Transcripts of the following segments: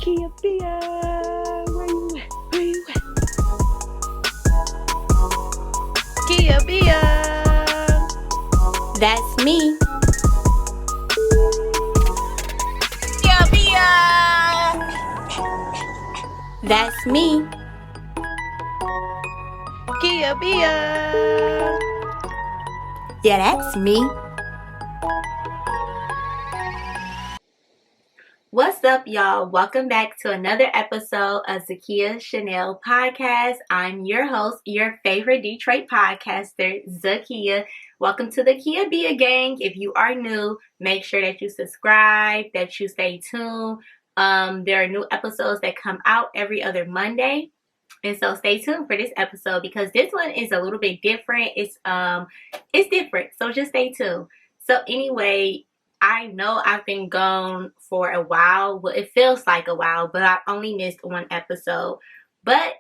Kia Bia, where you at? Where you at? Kia Bia, That's me. Kia Bia, That's me. Kia Bia. Yeah, that's me. What's up, y'all? Welcome back to another episode of Zakia Chanel Podcast. I'm your host, your favorite Detroit podcaster, Zakia. Welcome to the Kia Bia gang. If you are new, make sure that you subscribe, that you stay tuned. There are new episodes that come out every other Monday. And so stay tuned for this episode because this one is a little bit different. It's different. So just stay tuned. So anyway, I know I've been gone for a while. Well, it feels like a while, but I only missed one episode. But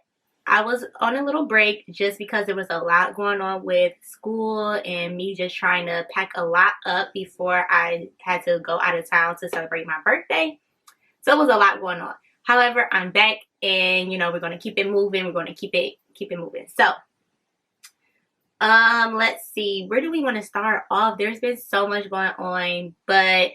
I was on a little break just because there was a lot going on with school and me just trying to pack a lot up before I had to go out of town to celebrate my birthday. So it was a lot going on. However, I'm back and we're going to keep it moving. We're going to keep it moving. So let's see, where do we want to start off? There's been so much going on, but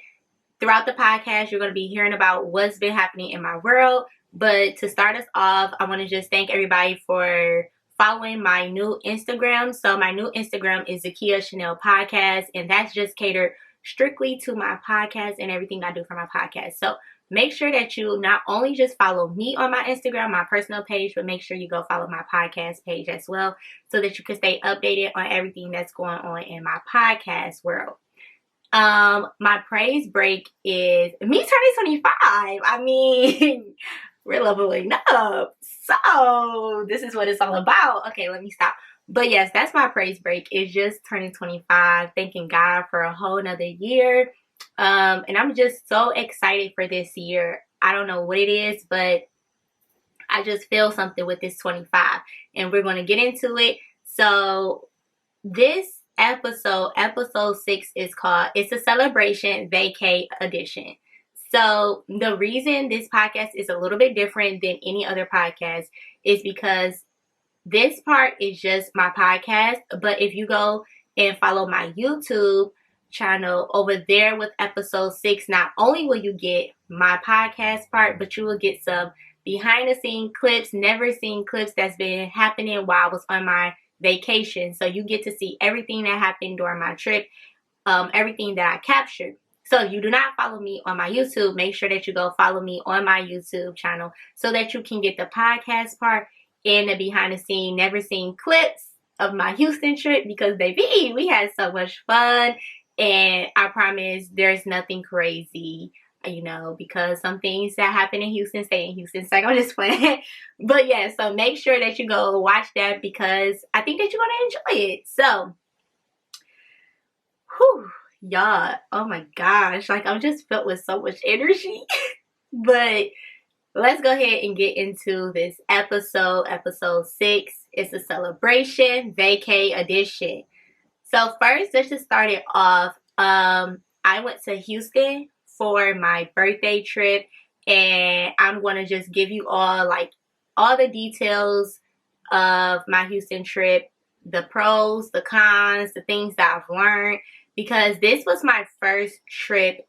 throughout the podcast, you're going to be hearing about what's been happening in my world. But to start us off, I want to just thank everybody for following my new Instagram. So my new Instagram is Zakia Chanel Podcast, and that's just catered strictly to my podcast and everything I do for my podcast. So make sure that you not only just follow me on my Instagram, my personal page, but make sure you go follow my podcast page as well so that you can stay updated on everything that's going on in my podcast world. My praise break is me turning 25. I mean, we're leveling up. So this is what it's all about. Okay, let me stop. But yes, that's my praise break. It's just turning 25, thanking God for a whole nother year. And I'm just so excited for this year. I don't know what it is, but I just feel something with this 25. And we're going to get into it. So this episode 6 is called It's a Celebration Vaca Edition. So the reason this podcast is a little bit different than any other podcast is because this part is just my podcast. But if you go and follow my YouTube channel over there with episode 6, not only will you get my podcast part, but you will get some behind the scene clips, never seen clips that's been happening while I was on my vacation. So you get to see everything that happened during my trip, everything that I captured. So if you do not follow me on my YouTube, make sure that you go follow me on my YouTube channel so that you can get the podcast part and the behind the scene, never seen clips of my Houston trip, because baby, we had so much fun. And I promise there's nothing crazy, because some things that happen in Houston stay in Houston. So I'm just playing. But yeah, so make sure that you go watch that because I think that you're going to enjoy it. So, y'all, oh my gosh. Like, I'm just filled with so much energy. But let's go ahead and get into this episode 6. It's a celebration, Vaca Edition. So first, let's just start it off. I went to Houston for my birthday trip, and I'm going to just give you all the details of my Houston trip, the pros, the cons, the things that I've learned, because this was my first trip.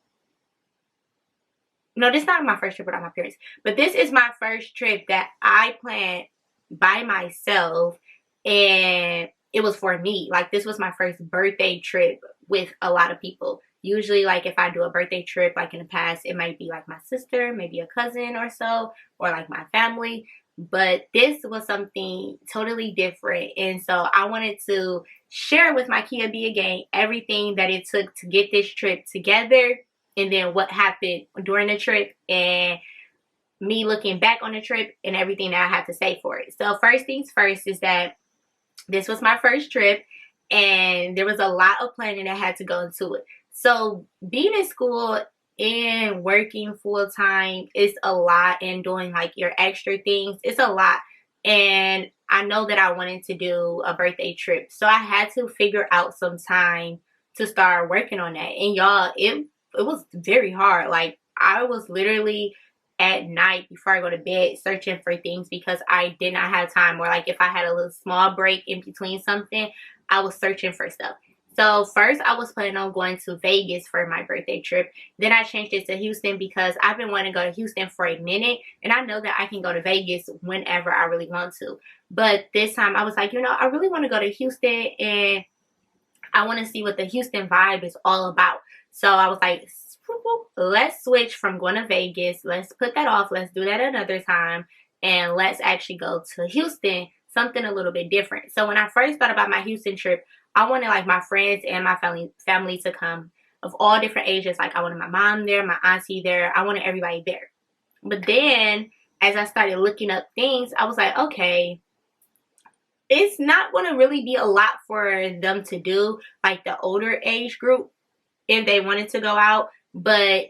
No, this is not my first trip without my parents, but this is my first trip that I planned by myself, and it was for me. Like, this was my first birthday trip with a lot of people. Usually, like, if I do a birthday trip, like in the past, it might be like my sister, maybe a cousin or so, or like my family. But this was something totally different. And so I wanted to share with my Kia Bia gang everything that it took to get this trip together, and then what happened during the trip, and me looking back on the trip and everything that I have to say for it. So first things first is that this was my first trip, and there was a lot of planning that had to go into it. So being in school and working full time is a lot, and doing like your extra things, it's a lot. And I know that I wanted to do a birthday trip, so I had to figure out some time to start working on that. And y'all, it was very hard. Like, I was literally at night before I go to bed searching for things because I did not have time, or like if I had a little small break in between something, I was searching for stuff. So first I was planning on going to Vegas for my birthday trip. Then I changed it to Houston because I've been wanting to go to Houston for a minute, and I know that I can go to Vegas whenever I really want to. But this time I was like, you know, I really want to go to Houston and I want to see what the Houston vibe is all about. So I was like, let's switch from going to Vegas. Let's put that off. Let's do that another time. And let's actually go to Houston, something a little bit different. So when I first thought about my Houston trip, I wanted like my friends and my family to come of all different ages. Like I wanted my mom there, my auntie there. I wanted everybody there. But then as I started looking up things, I was like, okay, it's not going to really be a lot for them to do, like the older age group, if they wanted to go out. But,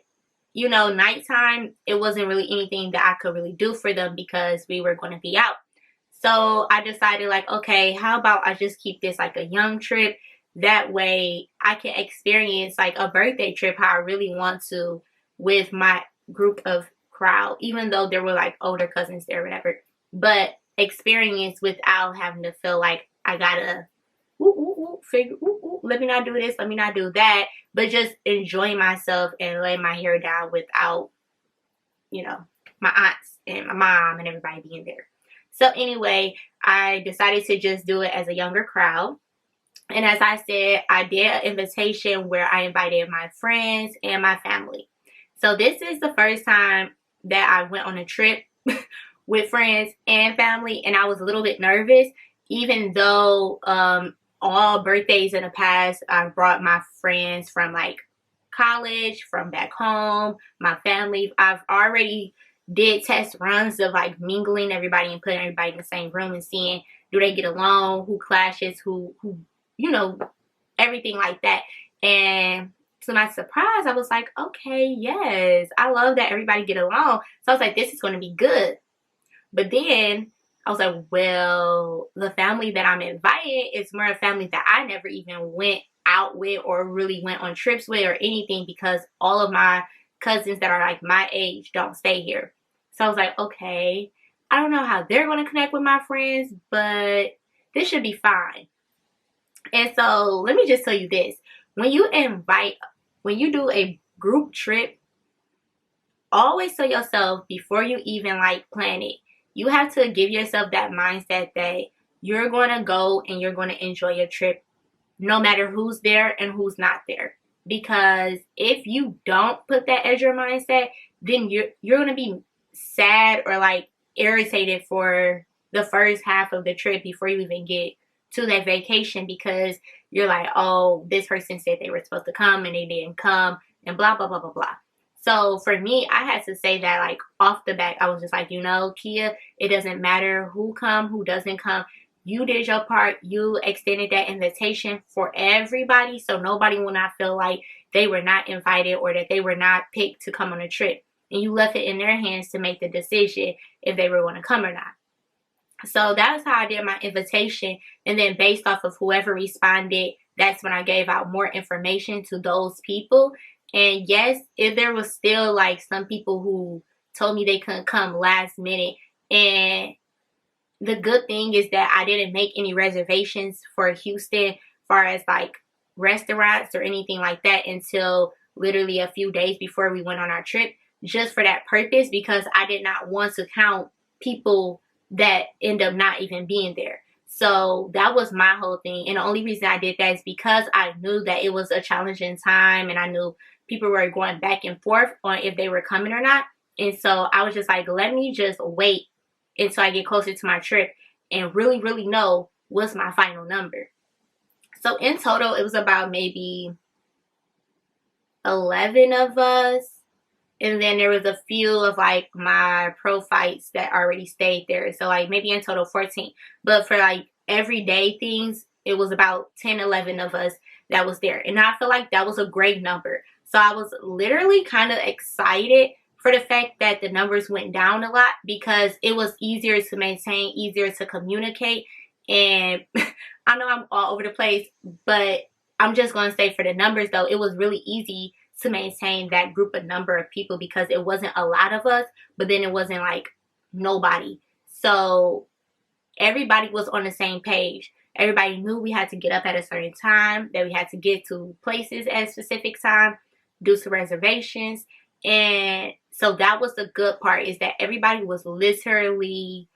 you know, nighttime, it wasn't really anything that I could really do for them because we were going to be out. So I decided like, okay, how about I just keep this like a young trip? That way I can experience like a birthday trip how I really want to with my group of crowd, even though there were like older cousins there or whatever. But experience without having to feel like I gotta let me not do this, let me not do that, but just enjoy myself and lay my hair down without, you know, my aunts and my mom and everybody being there. So anyway, I decided to just do it as a younger crowd. And as I said, I did an invitation where I invited my friends and my family. So this is the first time that I went on a trip with friends and family, and I was a little bit nervous, even though all birthdays in the past I brought my friends from like college, from back home, my family. I've already did test runs of like mingling everybody and putting everybody in the same room and seeing do they get along, who clashes, who you know, everything like that. And to my surprise, I was like, okay, yes, I love that everybody get along. So I was like, this is going to be good. But then I was like, well, the family that I'm inviting is more a family that I never even went out with or really went on trips with or anything, because all of my cousins that are like my age don't stay here. So I was like, okay, I don't know how they're going to connect with my friends, but this should be fine. And so let me just tell you this. When you do a group trip, always tell yourself before you even like plan it, you have to give yourself that mindset that you're going to go and you're going to enjoy your trip no matter who's there and who's not there. Because if you don't put that as your mindset, then you're going to be sad or like irritated for the first half of the trip before you even get to that vacation, because you're like, oh, this person said they were supposed to come and they didn't come and blah, blah, blah, blah, blah. So for me, I had to say that like off the bat. I was just like, you know, Kia, it doesn't matter who come, who doesn't come. You did your part. You extended that invitation for everybody, so nobody will not feel like they were not invited or that they were not picked to come on a trip. And you left it in their hands to make the decision if they were going to come or not. So that's how I did my invitation. And then based off of whoever responded, that's when I gave out more information to those people. And yes, if there was still like some people who told me they couldn't come last minute. And the good thing is that I didn't make any reservations for Houston as far as like restaurants or anything like that until literally a few days before we went on our trip, just for that purpose, because I did not want to count people that end up not even being there. So that was my whole thing. And the only reason I did that is because I knew that it was a challenging time, and I knew people were going back and forth on if they were coming or not. And so I was just like, let me just wait until I get closer to my trip and really, really know what's my final number. So in total, it was about maybe 11 of us. And then there was a few of like my pro-fights that already stayed there. So like maybe in total 14. But for like everyday things, it was about 10, 11 of us that was there. And I feel like that was a great number. So I was literally kind of excited for the fact that the numbers went down a lot, because it was easier to maintain, easier to communicate. And I know I'm all over the place, but I'm just going to say for the numbers though, it was really easy to maintain that group of number of people, because it wasn't a lot of us, but then it wasn't like nobody. So everybody was on the same page. Everybody knew we had to get up at a certain time, that we had to get to places at a specific time, do some reservations. And so that was the good part, is that everybody was literally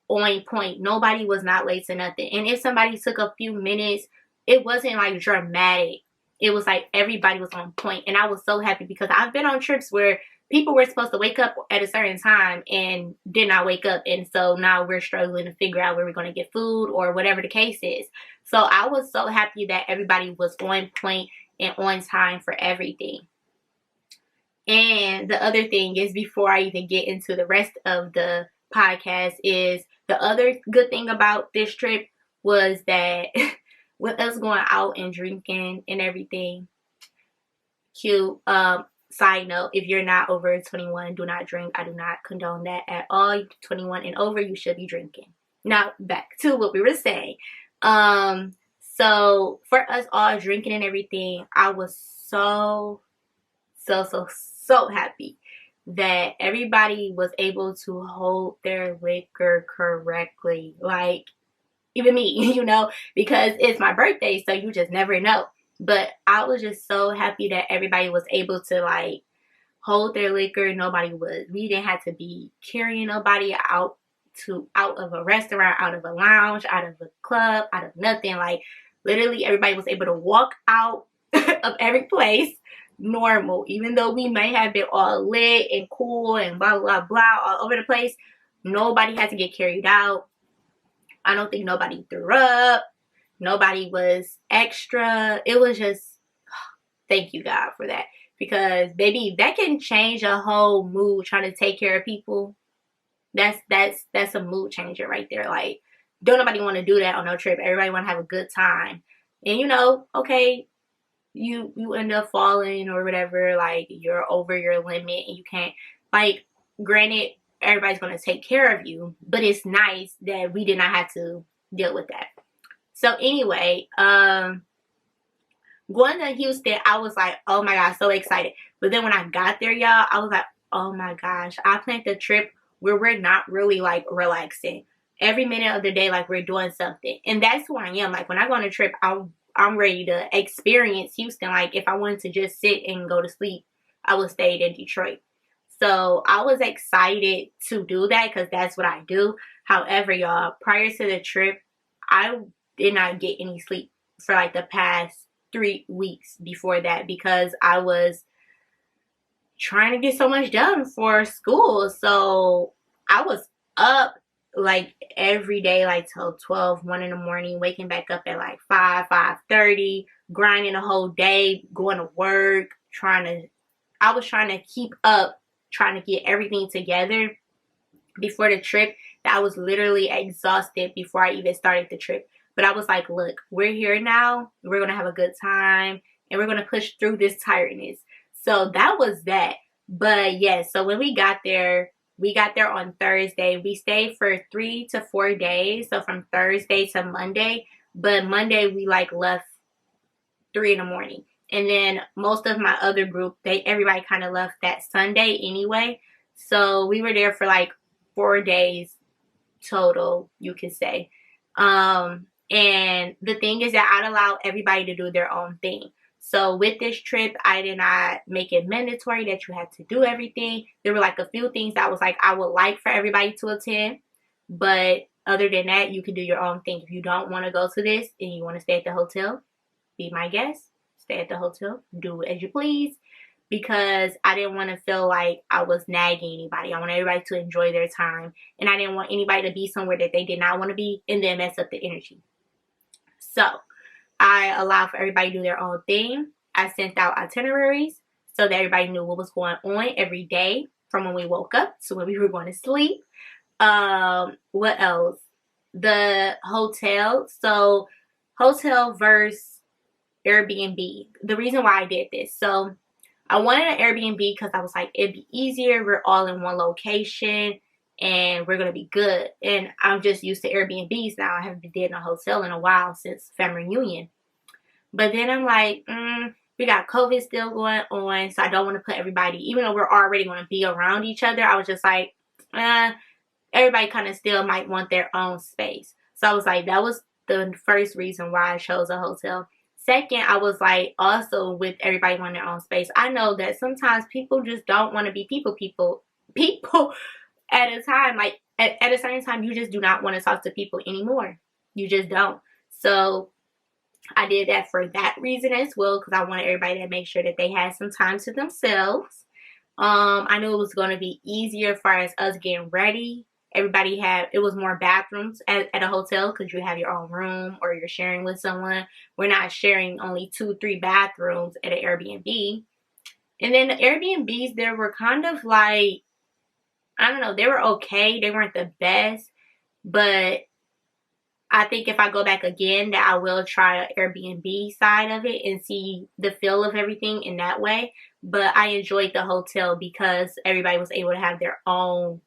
on point. Nobody was not late to nothing. And if somebody took a few minutes, it wasn't like dramatic. It was like everybody was on point. And I was so happy, because I've been on trips where people were supposed to wake up at a certain time and did not wake up. And so now we're struggling to figure out where we're going to get food or whatever the case is. So I was so happy that everybody was on point and on time for everything. And the other thing is, before I even get into the rest of the podcast, is the other good thing about this trip was that with us going out and drinking and everything, cute. Side note, if you're not over 21, do not drink. I do not condone that at all. 21 and over, you should be drinking. Now back to what we were saying. So for us all drinking and everything, I was so happy that everybody was able to hold their liquor correctly. Like, even me, you know, because it's my birthday, so you just never know. But I was just so happy that everybody was able to like hold their liquor. We didn't have to be carrying nobody out of a restaurant, out of a lounge, out of a club, out of nothing. Like, literally everybody was able to walk out of every place normal, even though we may have been all lit and cool and blah blah blah all over the place. Nobody had to get carried out. I don't think nobody threw up. Nobody was extra. It was just, thank you God for that, because baby, that can change a whole mood. Trying to take care of people, that's a mood changer right there. Like, don't nobody want to do that on no trip. Everybody want to have a good time. And you know, okay, you end up falling or whatever, like you're over your limit and you can't, like, granted, everybody's going to take care of you, but it's nice that we did not have to deal with that. So anyway, going to Houston, I was like, oh my gosh, so excited. But then when I got there, y'all, I was like, oh my gosh, I planned the trip where we're not really like relaxing. Every minute of the day, like, we're doing something. And that's who I am. Like, when I go on a trip, I'm ready to experience Houston. Like, if I wanted to just sit and go to sleep, I would stay in Detroit. So I was excited to do that, because that's what I do. However, y'all, prior to the trip, I did not get any sleep for like the past 3 weeks before that, because I was trying to get so much done for school. So I was up like every day, like till 12, 1 in the morning, waking back up at like 5:30, grinding the whole day, going to work, I was trying to keep up, trying to get everything together before the trip, that I was literally exhausted before I even started the trip. But I was like, look, we're here now. We're going to have a good time, and we're going to push through this tiredness. So that was that. But yeah, so when we got there on Thursday. We stayed for 3 to 4 days. So from Thursday to Monday. But Monday we like left 3 in the morning. And then most of my other group, everybody kind of left that Sunday anyway. So we were there for like 4 days total, you could say. And the thing is that I'd allow everybody to do their own thing. So with this trip, I did not make it mandatory that you had to do everything. There were like a few things that was like, I would like for everybody to attend. But other than that, you can do your own thing. If you don't want to go to this and you want to stay at the hotel, be my guest. Stay at the hotel. Do as you please. Because I didn't want to feel like I was nagging anybody. I want everybody to enjoy their time. And I didn't want anybody to be somewhere that they did not want to be and then mess up the energy. So I allowed for everybody to do their own thing. I sent out itineraries so that everybody knew what was going on every day from when we woke up to when we were going to sleep. What else? The hotel. So hotel versus Airbnb. The reason why I did this. So I wanted an Airbnb because I was like, it'd be easier. We're all in one location and we're going to be good. And I'm just used to Airbnbs now. I haven't been in a hotel in a while since family reunion. But then I'm like, we got COVID still going on, so I don't want to put everybody, even though we're already going to be around each other, I was just like, everybody kind of still might want their own space. So I was like, that was the first reason why I chose a hotel. Second, I was like, also with everybody wanting their own space, I know that sometimes people just don't want to be people at a time. Like at a certain time, you just do not want to talk to people anymore. You just don't. So I did that for that reason as well, because I wanted everybody to make sure that they had some time to themselves. I knew it was going to be easier as far as us getting ready. It was more bathrooms at a hotel because you have your own room or you're sharing with someone. We're not sharing only 2-3 bathrooms at an Airbnb. And then the Airbnbs, they were kind of like, I don't know, they were okay. They weren't the best, but I think if I go back again, that I will try an Airbnb side of it and see the feel of everything in that way. But I enjoyed the hotel because everybody was able to have their own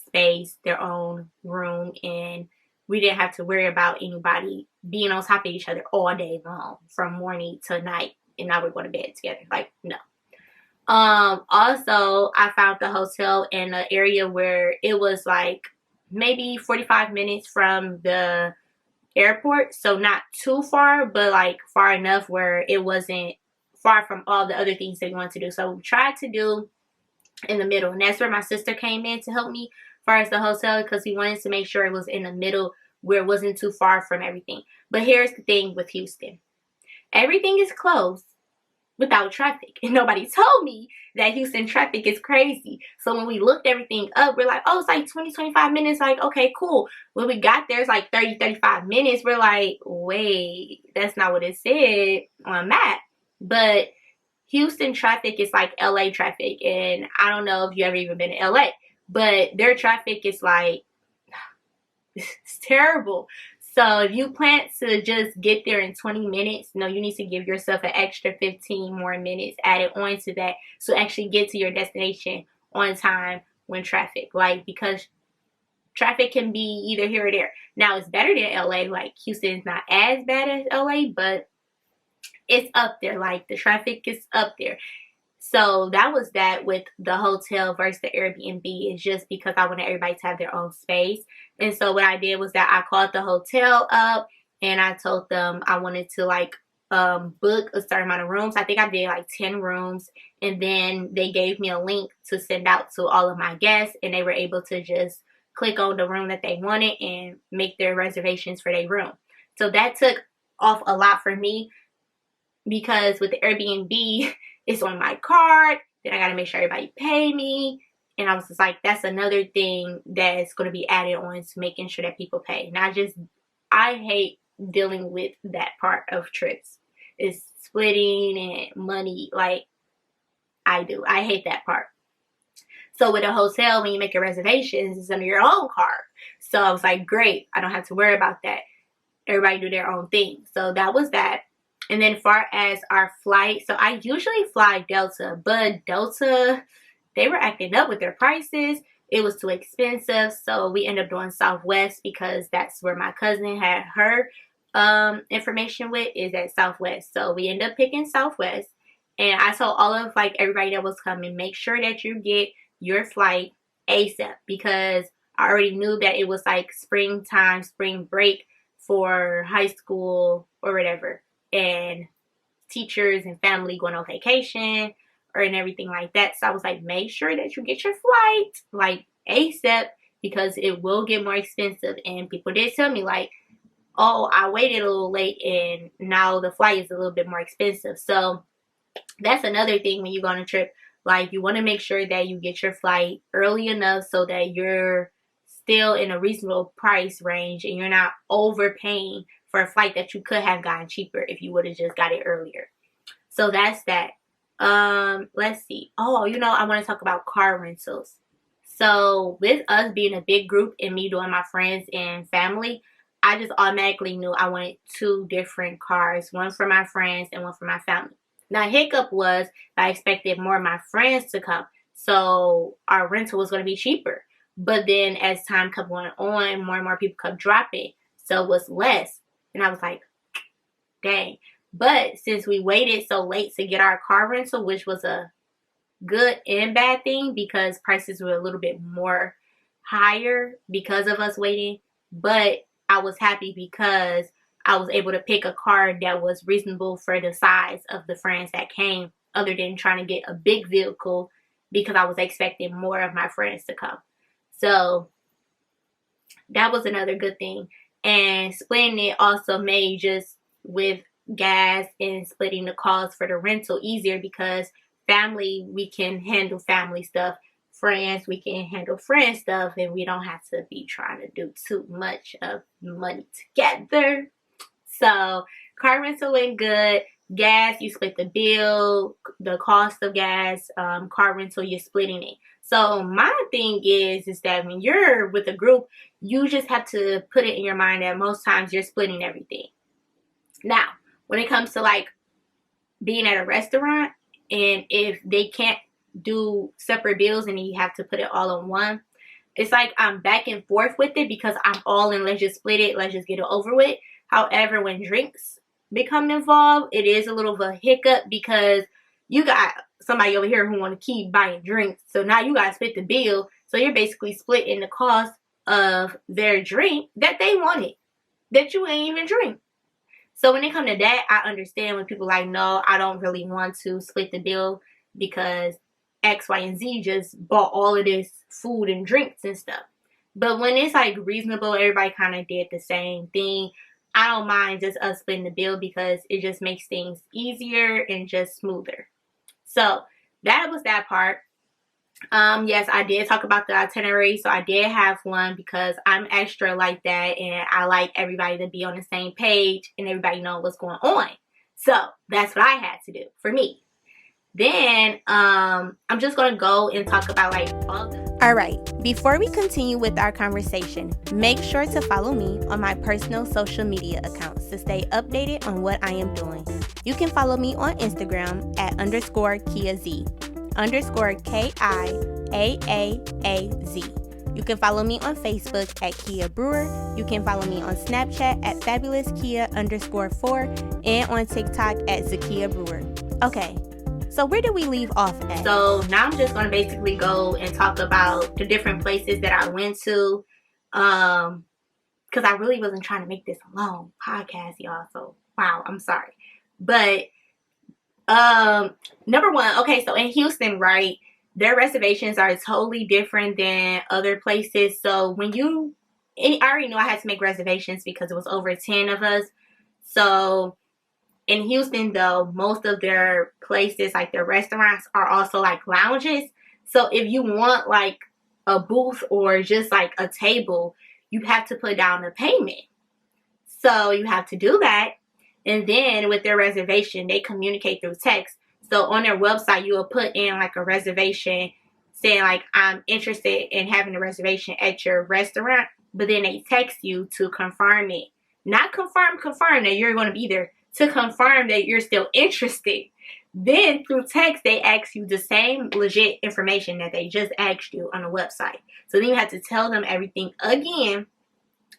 space, their own room, and we didn't have to worry about anybody being on top of each other all day long from morning to night, and now we're going to bed together. Like, no. Also, I found the hotel in an area where it was like maybe 45 minutes from the airport, so not too far, but like far enough where it wasn't far from all the other things that we wanted to do. So we tried to do in the middle, and that's where my sister came in to help me as far as the hotel, because we wanted to make sure it was in the middle where it wasn't too far from everything. But here's the thing with Houston. Everything is closed without traffic, and nobody told me that Houston traffic is crazy. So when we looked everything up, we're like, oh, it's like 20-25 minutes. Like, okay, cool. When we got there, it's like 30-35 minutes. We're like, wait, that's not what it said on map. But Houston traffic is like LA traffic, and I don't know if you ever even been to LA, but their traffic is like, it's terrible. So if you plan to just get there in 20 minutes, no, you need to give yourself an extra 15 more minutes added on to that to actually get to your destination on time when traffic. Like, because traffic can be either here or there. Now, it's better than LA. Like, Houston's not as bad as LA, but it's up there. Like, the traffic is up there. So that was that with the hotel versus the Airbnb. It's just because I wanted everybody to have their own space. And so what I did was that I called the hotel up and I told them I wanted to like book a certain amount of rooms. I think I did like 10 rooms. And then they gave me a link to send out to all of my guests, and they were able to just click on the room that they wanted and make their reservations for their room. So that took off a lot for me, because with the Airbnb, it's on my card. Then I got to make sure everybody pay me. And I was just like, that's another thing that's going to be added on to making sure that people pay. And I hate dealing with that part of trips. It's splitting and money. Like, I do. I hate that part. So with a hotel, when you make your reservations, it's under your own card. So I was like, great. I don't have to worry about that. Everybody do their own thing. So that was that. And then far as our flight, so I usually fly Delta, but Delta, they were acting up with their prices. It was too expensive, so we ended up doing Southwest because that's where my cousin had her information with, is at Southwest. So we ended up picking Southwest, and I told all of like everybody that was coming, make sure that you get your flight ASAP, because I already knew that it was like springtime, spring break for high school or whatever, and teachers and family going on vacation and everything like that. So I was like, make sure that you get your flight like ASAP, because it will get more expensive. And people did tell me like, oh, I waited a little late and now the flight is a little bit more expensive. So that's another thing when you go on a trip. Like, you want to make sure that you get your flight early enough so that you're still in a reasonable price range and you're not overpaying for a flight that you could have gotten cheaper if you would have just got it earlier. So that's that. Let's see. Oh, I want to talk about car rentals. So with us being a big group and me doing my friends and family, I just automatically knew I wanted 2 different cars, one for my friends and one for my family. Now, hiccup was I expected more of my friends to come, so our rental was going to be cheaper. But then as time kept going on, more and more people kept dropping, so it was less. And I was like, dang. But since we waited so late to get our car rental, which was a good and bad thing because prices were a little bit more higher because of us waiting, but I was happy because I was able to pick a car that was reasonable for the size of the friends that came, other than trying to get a big vehicle because I was expecting more of my friends to come. So that was another good thing. And splitting it also made, just with gas and splitting the cost for the rental, easier because family, we can handle family stuff. Friends, we can handle friend stuff, and we don't have to be trying to do too much of money together. So car rental went good. Gas, you split the bill, the cost of gas. Car rental, you're splitting it. So my thing is that when you're with a group, you just have to put it in your mind that most times you're splitting everything. Now, when it comes to like being at a restaurant, and if they can't do separate bills and you have to put it all in one, it's like I'm back and forth with it because I'm all in, let's just split it, let's just get it over with. However, when drinks become involved, it is a little of a hiccup because you got somebody over here who want to keep buying drinks. So now you got to split the bill. So you're basically splitting the cost of their drink that they wanted, that you ain't even drink. So when it comes to that, I understand when people like, no, I don't really want to split the bill because X, Y, and Z just bought all of this food and drinks and stuff. But when it's like reasonable, everybody kind of did the same thing. I don't mind just us splitting the bill because it just makes things easier and just smoother. So that was that part. Yes, I did talk about the itinerary. So I did have one because I'm extra like that, and I like everybody to be on the same page and everybody know what's going on. So that's what I had to do for me. Then I'm just gonna go and talk about like all right, before we continue with our conversation, make sure to follow me on my personal social media accounts to stay updated on what I am doing. You can follow me on Instagram at _KiaZ, _KIAAAZ. You can follow me on Facebook at Kia Brewer. You can follow me on Snapchat at FabulousKia_4 and on TikTok at Zakia Brewer. Okay, so where did we leave off at? So now I'm just going to basically go and talk about the different places that I went to. Because I really wasn't trying to make this a long podcast, y'all. So, wow, I'm sorry. But, number one, okay, so in Houston, right, their reservations are totally different than other places. So when I already know I had to make reservations because it was over 10 of us. So in Houston, though, most of their places, like their restaurants, are also like lounges. So if you want like a booth or just like a table, you have to put down a payment. So you have to do that. And then with their reservation, they communicate through text. So on their website, you will put in like a reservation saying like, I'm interested in having a reservation at your restaurant. But then they text you to confirm it. Not confirm that you're going to be there. To confirm that you're still interested. Then through text, they ask you the same legit information that they just asked you on the website. So then you have to tell them everything again.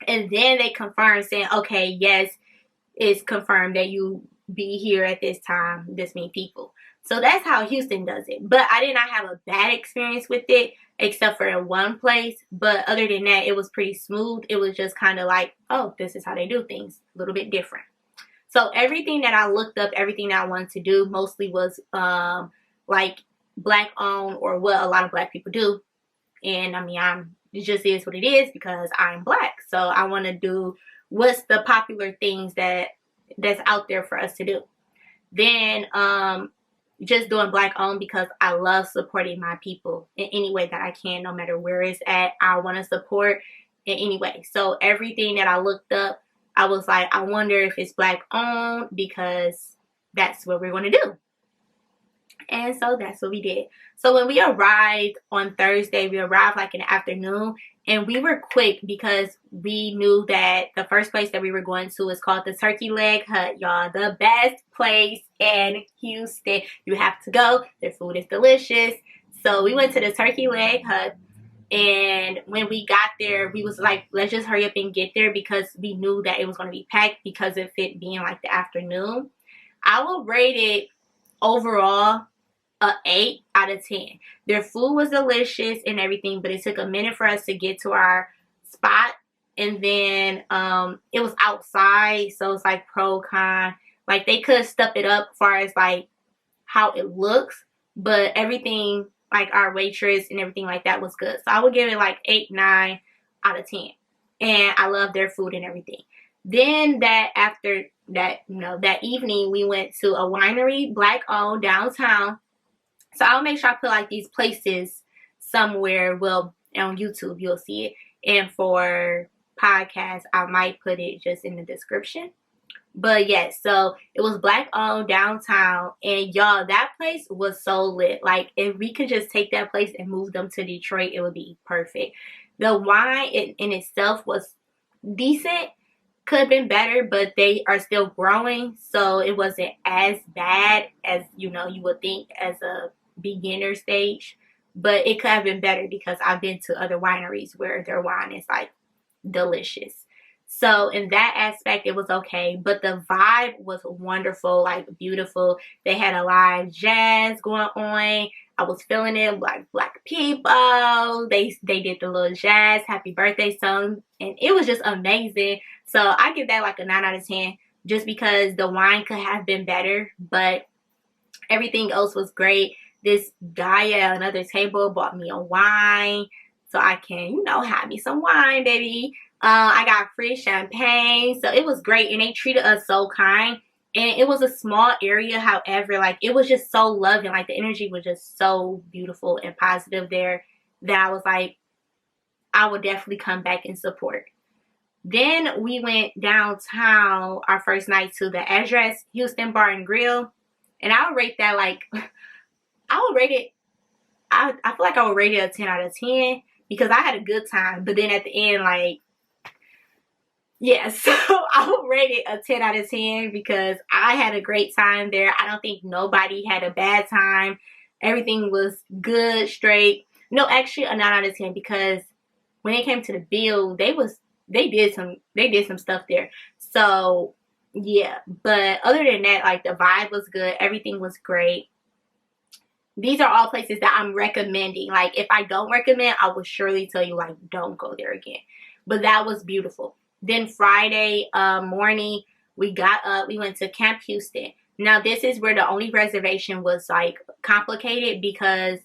And then they confirm saying, okay, yes, it's confirmed that you be here at this time, this many people. So that's how Houston does it. But I did not have a bad experience with it, except for in one place. But other than that, it was pretty smooth. It was just kind of like, oh, this is how they do things. A little bit different. So everything that I looked up, everything that I wanted to do mostly was like Black owned, or what a lot of Black people do. And I mean, it just is what it is because I'm Black. So I want to do what's the popular things that's out there for us to do. Then just doing Black owned because I love supporting my people in any way that I can, no matter where it's at. I want to support in any way. So everything that I looked up, I was like, I wonder if it's Black owned because that's what we're going to do. And so that's what we did. So when we arrived on Thursday, we arrived like in the afternoon, and we were quick because we knew that the first place that we were going to is called the Turkey Leg Hut, y'all. The best place in Houston. You have to go. Their food is delicious. So we went to the Turkey Leg Hut. And when we got there, we was like, let's just hurry up and get there because we knew that it was going to be packed because of it being like the afternoon. I will rate it overall a 8 out of 10. Their food was delicious and everything, but it took a minute for us to get to our spot. And then it was outside, so it's like pro con. Like they could step it up as far as like how it looks, but everything, like our waitress and everything like that, was good. So I would give it like 8, 9 out of 10. And I love their food and everything. Then that after that, that evening we went to a winery, black owned, downtown. So I'll make sure I put like these places somewhere. Well, on YouTube you'll see it, and for podcasts I might put it just in the description. But yes, so it was black owned, downtown, and y'all, that place was so lit. Like if we could just take that place and move them to Detroit, it would be perfect. The wine in itself was decent. Could have been better, but they are still growing, so it wasn't as bad as you would think as a beginner stage. But it could have been better because I've been to other wineries where their wine is like delicious. So in that aspect it was okay, but the vibe was wonderful, like beautiful. They had a live jazz going on. I was feeling it, like black people. They did the little jazz happy birthday song, and it was just amazing. So I give that like a 9 out of 10, just because the wine could have been better, but everything else was great. This guy at another table bought me a wine, so I can, have me some wine, baby. I got free champagne, so it was great, and they treated us so kind. And it was a small area, however, like it was just so loving. Like the energy was just so beautiful and positive there that I was like, I would definitely come back and support. Then we went downtown our first night to the Address Houston Bar and Grill, and I would rate that like I feel like I would rate it a 10 out of 10 because I had a good time. But then at the end, like, yeah, so I would rate it a 10 out of 10 because I had a great time there. I don't think nobody had a bad time. Everything was good, straight. No, actually a 9 out of 10 because when it came to the bill, they did some stuff there. So yeah, but other than that, like the vibe was good. Everything was great. These are all places that I'm recommending. Like if I don't recommend, I will surely tell you like don't go there again. But that was beautiful. Then Friday morning, we got up. We went to Camp Houston. Now this is where the only reservation was like complicated because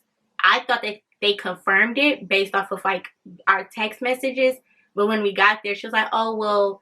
I thought that they confirmed it based off of like our text messages. But when we got there, she was like, oh, well,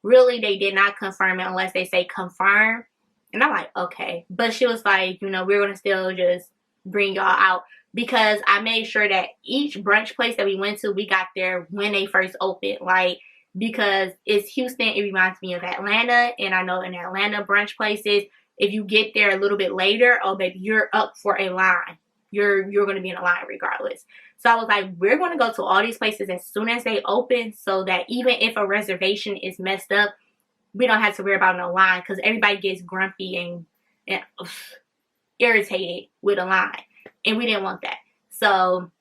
really, they did not confirm it unless they say confirm. And I'm like, okay. But she was like, we're going to still just bring y'all out because I made sure that each brunch place that we went to, we got there when they first opened. Like, because it's Houston, it reminds me of Atlanta. And I know in Atlanta brunch places, if you get there a little bit later, oh, baby, you're up for a line. You're going to be in a line regardless. So I was like, we're going to go to all these places as soon as they open so that even if a reservation is messed up, we don't have to worry about no line because everybody gets grumpy and irritated with a line. And we didn't want that. So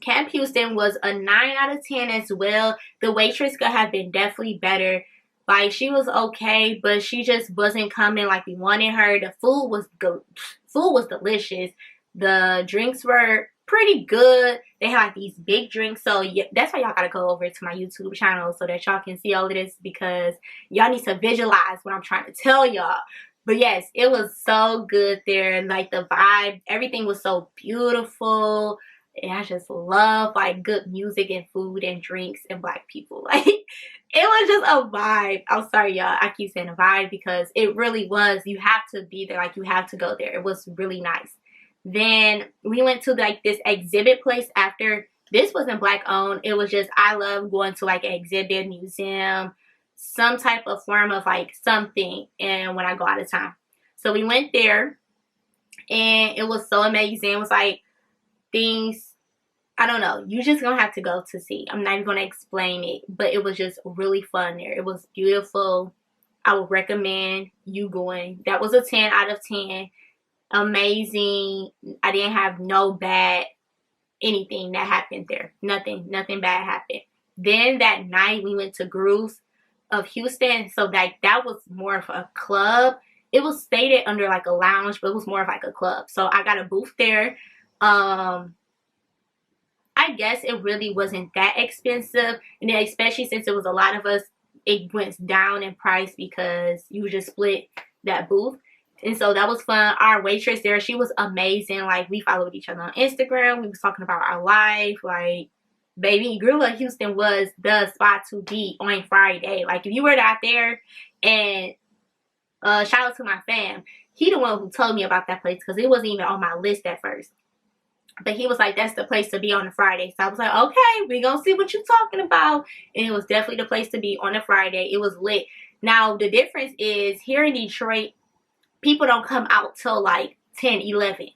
Camp Houston was a 9 out of 10 as well. The waitress could have been definitely better. Like she was okay, but she just wasn't coming like we wanted her. The food was good. Food was delicious. The drinks were pretty good. They had like these big drinks. So yeah, that's why y'all gotta go over to my YouTube channel so that y'all can see all of this because y'all need to visualize what I'm trying to tell y'all. But yes, it was so good there. Like the vibe, everything was so beautiful. And I just love like good music and food and drinks and black people. Like it was just a vibe. I'm sorry y'all, I keep saying a vibe because it really was. You have to be there. Like you have to go there. It was really nice. Then we went to like this exhibit place after. This wasn't black owned. It was just, I love going to like an exhibit, museum, some type of form of like something. And when I go out of town. So we went there and it was so amazing. It was like things, I don't know. You just gonna have to go to see. I'm not even gonna explain it. But it was just really fun there. It was beautiful. I would recommend you going. That was a 10 out of 10. Amazing. I didn't have no bad anything that happened there. Nothing bad happened. Then that night we went to Grooves of Houston. So that was more of a club. it was stated under like a lounge, but it was more of like a club. So I got a booth there. I guess it really wasn't that expensive, and then especially since it was a lot of us, it went down in price because you just split that booth. And so that was fun. Our waitress there, she was amazing. Like, we followed each other on Instagram. We was talking about our life. Like, baby, Gorilla Houston was the spot to be on Friday. Like, if you were out there, and shout out to my fam, he the one who told me about that place because it wasn't even on my list at first. But he was like, that's the place to be on a Friday. So I was like, okay, we gonna see what you're talking about. And it was definitely the place to be on a Friday. It was lit. Now, the difference is here in Detroit, people don't come out till like 10, 11.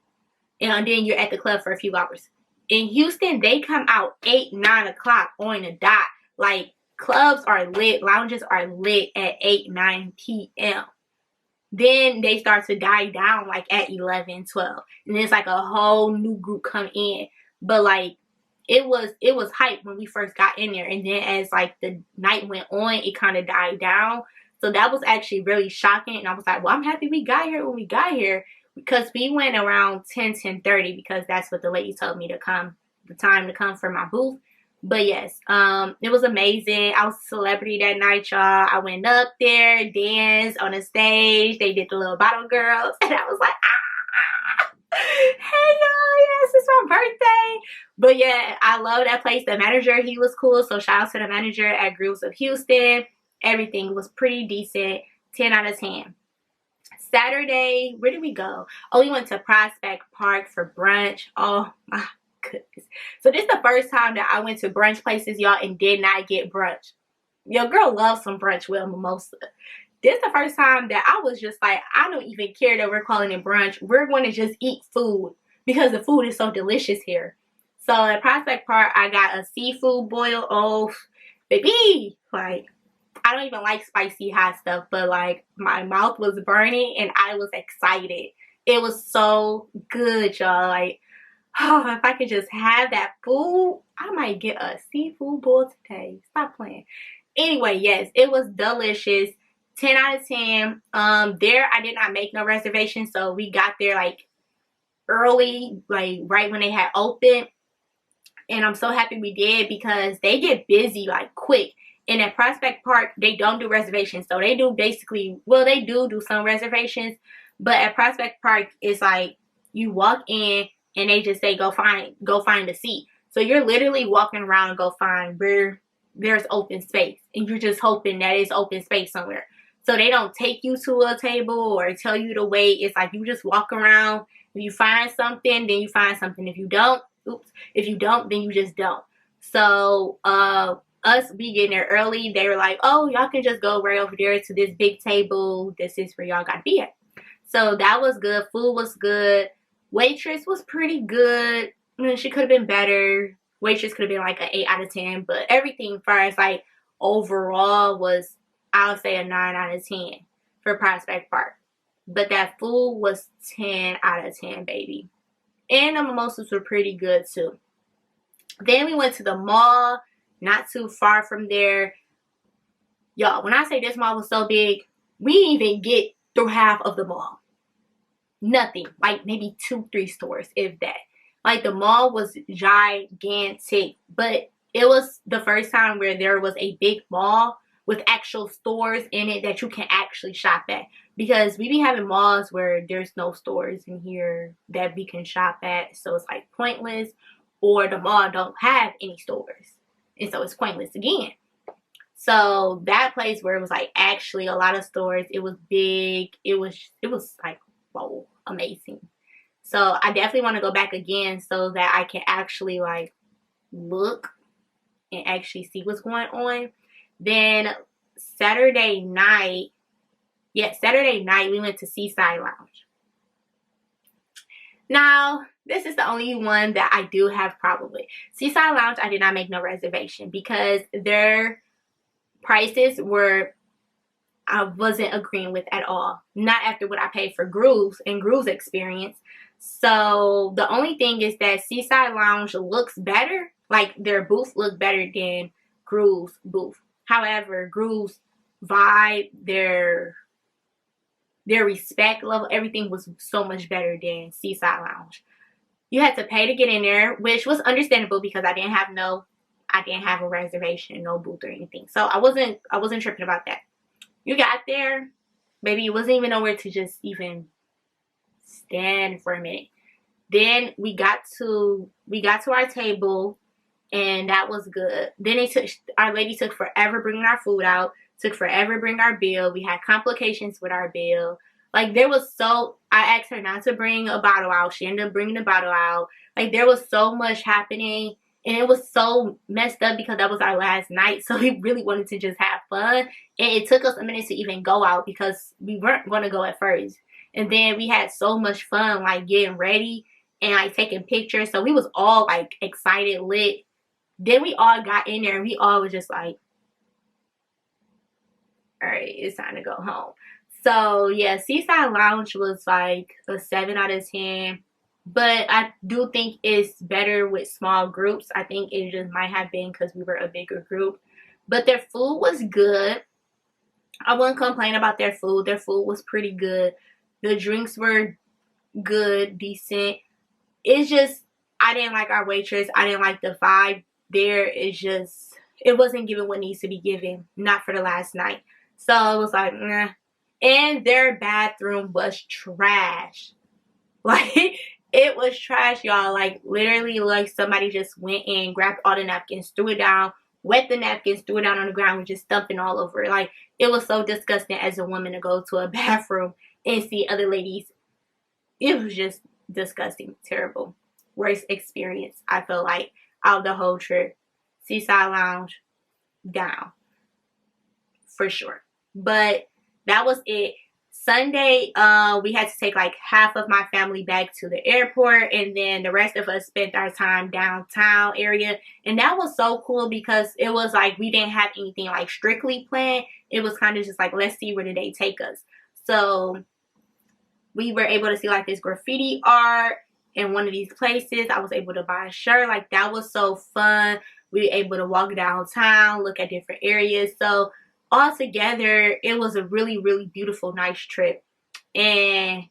And then you're at the club for a few hours. In Houston, they come out 8, 9 o'clock on the dot. Like, clubs are lit. Lounges are lit at 8, 9 p.m. Then they start to die down like at 11, 12. And it's like a whole new group come in. But like, it was hype when we first got in there. And then as like the night went on, it kind of died down. So that was actually really shocking. And I was like, well, I'm happy we got here when we got here. Because we went around 10, 10:30 because that's what the lady told me to come, the time to come for my booth. But yes, it was amazing. I was a celebrity that night, y'all. I went up there, danced on the stage. They did the little bottle girls. And I was like, ah, hey, y'all, yes, it's my birthday. But yeah, I love that place. The manager, he was cool. So shout out to the manager at Grooves of Houston. Everything was pretty decent. 10 out of 10. Saturday, where did we go? Oh, we went to Prospect Park for brunch. Oh, my goodness. So this is the first time that I went to brunch places, y'all, and did not get brunch. Your girl loves some brunch with a mimosa. This is the first time that I was just like, I don't even care that we're calling it brunch. We're going to just eat food because the food is so delicious here. So at Prospect Park, I got a seafood boil. Oh, baby, like, I don't even like spicy hot stuff, but like, my mouth was burning and I was excited. It was so good, y'all. Like, oh, if I could just have that food, I might get a seafood boil today. Stop playing. Anyway, yes, it was delicious. 10 out of 10. There, I did not make no reservations, so we got there like early, like right when they had opened. And I'm so happy we did because they get busy like quick. And at Prospect Park, they don't do reservations. So they do basically, well, they do some reservations. But at Prospect Park, it's like you walk in and they just say, go find a seat. So you're literally walking around and go find where there's open space. And you're just hoping that it's open space somewhere. So they don't take you to a table or tell you to wait. It's like you just walk around. If you find something, then you find something. If you don't, then you just don't. So, us we getting there early, they were like, oh, y'all can just go right over there to this big table. This is where y'all gotta be at. So that was good. Food was good. Waitress was pretty good. I mean, she could have been better. Waitress could have been like an 8 out of 10. But everything first, like, overall was, I would say, a 9 out of 10 for Prospect Park. But that food was 10 out of 10, baby. And the mimosas were pretty good too. Then we went to the mall. Not too far from there. Y'all, when I say this mall was so big, we didn't even get through half of the mall. Nothing. Like maybe 2, 3 stores, if that. Like the mall was gigantic. But it was the first time where there was a big mall with actual stores in it that you can actually shop at. Because we be having malls where there's no stores in here that we can shop at. So it's like pointless. Or the mall don't have any stores. And so it's pointless again. So that place where it was like actually a lot of stores, it was big. It was like, whoa, amazing. So I definitely want to go back again so that I can actually like look and actually see what's going on. Then Saturday night, we went to Seaside Lounge. Now, this is the only one that I do have problem with. Seaside Lounge, I did not make no reservation because their prices I wasn't agreeing with at all. Not after what I paid for Grooves and Grooves experience. So the only thing is that Seaside Lounge looks better. Like their booth looked better than Grooves booth. However, Grooves vibe, their their respect level, everything was so much better than Seaside Lounge. You had to pay to get in there, which was understandable because I didn't have a reservation, no booth or anything. So I wasn't tripping about that. You got there, baby, it wasn't even nowhere to just even stand for a minute. Then we got to our table, and that was good. Then our lady took forever bringing our food out, took forever bringing our bill. We had complications with our bill. Like, I asked her not to bring a bottle out. She ended up bringing the bottle out. Like, there was so much happening, and it was so messed up because that was our last night. So we really wanted to just have fun. And it took us a minute to even go out because we weren't going to go at first. And then we had so much fun, like, getting ready and, like, taking pictures. So we was all, like, excited, lit. Then we all got in there, and we all was just like, all right, it's time to go home. So, yeah, Seaside Lounge was like a 7 out of 10. But I do think it's better with small groups. I think it just might have been because we were a bigger group. But their food was good. I wouldn't complain about their food. Their food was pretty good. The drinks were good, decent. It's just, I didn't like our waitress. I didn't like the vibe there. It wasn't given what needs to be given. Not for the last night. So it was like, nah. And their bathroom was trash. Like, it was trash, y'all. Like, literally, like, somebody just went in, grabbed all the napkins, threw it down, wet the napkins, threw it down on the ground, and just dumping all over it. Like, it was so disgusting as a woman to go to a bathroom and see other ladies. It was just disgusting, terrible. Worst experience, I feel like, out of the whole trip. Seaside Lounge, down. For sure. But that was it. Sunday, we had to take like half of my family back to the airport, and then the rest of us spent our time downtown area. And that was so cool because it was like we didn't have anything like strictly planned. It was kind of just like, let's see where the day take us. So we were able to see like this graffiti art in one of these places. I was able to buy a shirt. Like, that was so fun. We were able to walk downtown, look at different areas. So altogether, it was a really, really beautiful, nice trip. And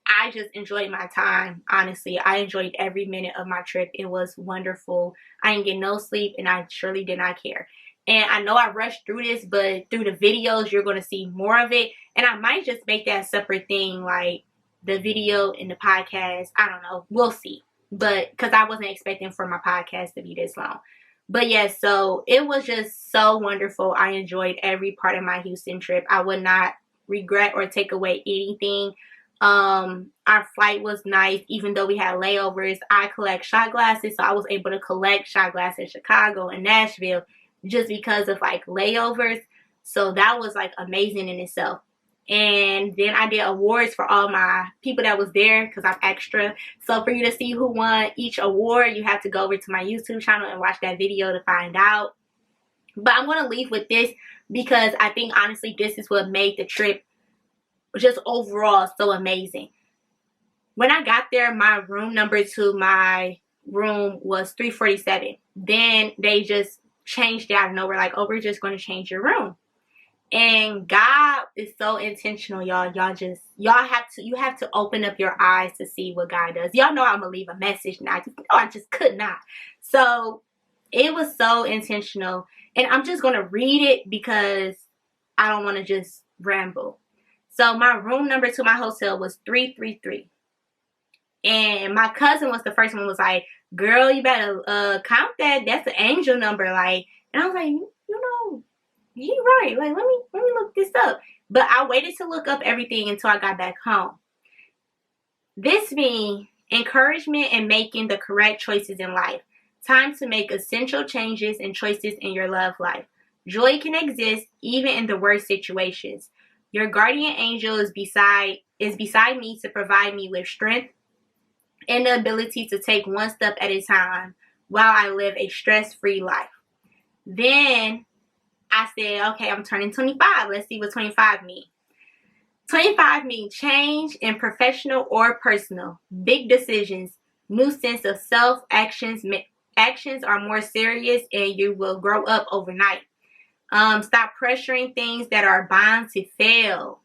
I just enjoyed my time, honestly. I enjoyed every minute of my trip. It was wonderful. I didn't get no sleep, and I surely did not care. And I know I rushed through this, but through the videos, you're going to see more of it. And I might just make that a separate thing, like the video and the podcast. I don't know. We'll see. But because I wasn't expecting for my podcast to be this long. But yes, so it was just so wonderful. I enjoyed every part of my Houston trip. I would not regret or take away anything. Our flight was nice, even though we had layovers. I collect shot glasses, so I was able to collect shot glasses in Chicago and Nashville just because of like layovers. So that was like amazing in itself. And then I did awards for all my people that was there because I'm extra. So for you to see who won each award, you have to go over to my YouTube channel and watch that video to find out. But I'm going to leave with this because I think honestly this is what made the trip just overall so amazing. When I got there, my room number to my room was 347. Then they just changed it out of nowhere, like, oh, we're just going to change your room. And God is so intentional, y'all. You have to open up your eyes to see what God does. Y'all know I'm gonna leave a message now. I just could not. So it was so intentional. And I'm just gonna read it because I don't want to just ramble. So my room number to my hotel was 333. And my cousin was the first one, was like, girl, you better count that. That's an angel number. Like, and I was like, you know, he right. Like, let me look this up. But I waited to look up everything until I got back home. This means encouragement in making the correct choices in life. Time to make essential changes and choices in your love life. Joy can exist even in the worst situations. Your guardian angel is beside me to provide me with strength and the ability to take one step at a time while I live a stress-free life. Then I said, okay, I'm turning 25. Let's see what 25 means. 25 means change in professional or personal. Big decisions, new sense of self, actions are more serious, and you will grow up overnight. Stop pressuring things that are bound to fail.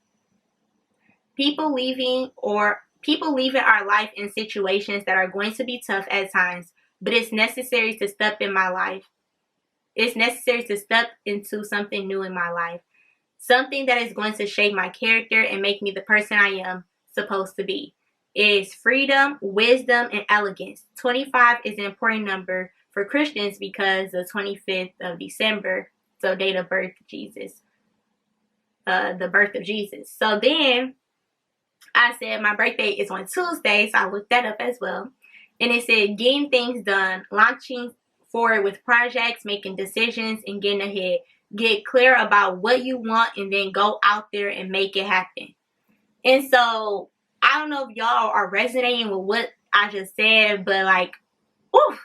People leaving our life in situations that are going to be tough at times, but it's necessary to step in my life. It's necessary to step into something new in my life. Something that is going to shape my character and make me the person I am supposed to be. It is freedom, wisdom, and elegance. 25 is an important number for Christians because the 25th of December, so date of birth of Jesus. The birth of Jesus. So then I said my birthday is on Tuesday, so I looked that up as well. And it said getting things done, launching forward with projects, making decisions, and getting ahead. Get clear about what you want and then go out there and make it happen. And so I don't know if y'all are resonating with what I just said, but like, oof,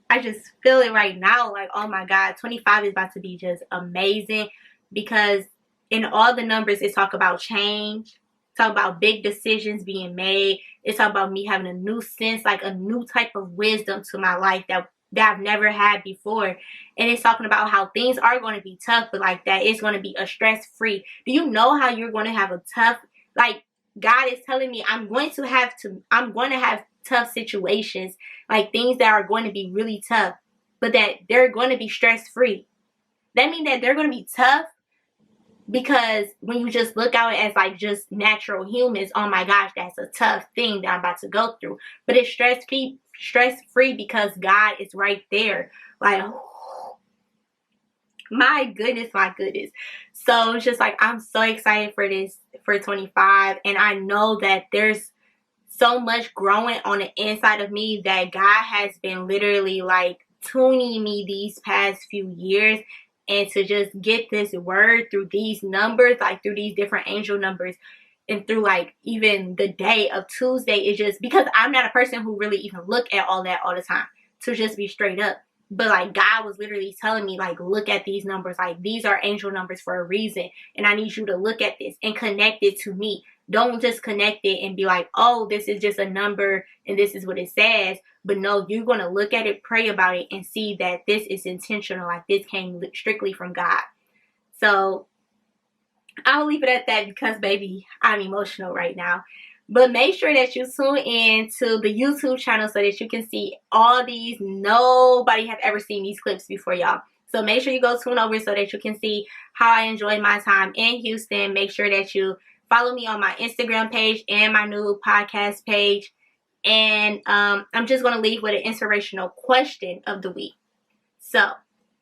I just feel it right now. Like, oh my God, 25 is about to be just amazing, because in all the numbers, it's talk about change, talk about big decisions being made. It's talk about me having a new sense, like a new type of wisdom to my life that I've never had before. And it's talking about how things are going to be tough, but like that it's going to be a stress-free. Do you know how you're going to have a tough, like God is telling me I'm going to have tough situations, like things that are going to be really tough, but that they're going to be stress-free. That means that they're going to be tough because when you just look at it as like just natural humans, oh my gosh, that's a tough thing that I'm about to go through. But it's stress-free because God is right there. Like, my goodness. So it's just like, I'm so excited for this, for 25. And I know that there's so much growing on the inside of me that God has been literally like tuning me these past few years. And to just get this word through these numbers, like through these different angel numbers, and through like even the day of Tuesday, is just because I'm not a person who really even look at all that all the time, to just be straight up. But like God was literally telling me, like, look at these numbers, like these are angel numbers for a reason, and I need you to look at this and connect it to me. Don't just connect it and be like, oh, this is just a number and this is what it says. But no, you're going to look at it, pray about it, and see that this is intentional. Like this came strictly from God. So I'll leave it at that because, baby, I'm emotional right now. But make sure that you tune in to the YouTube channel so that you can see all these. Nobody have ever seen these clips before, y'all. So make sure you go tune over so that you can see how I enjoy my time in Houston. Make sure that you follow me on my Instagram page and my new podcast page. And I'm just going to leave with an inspirational question of the week. So,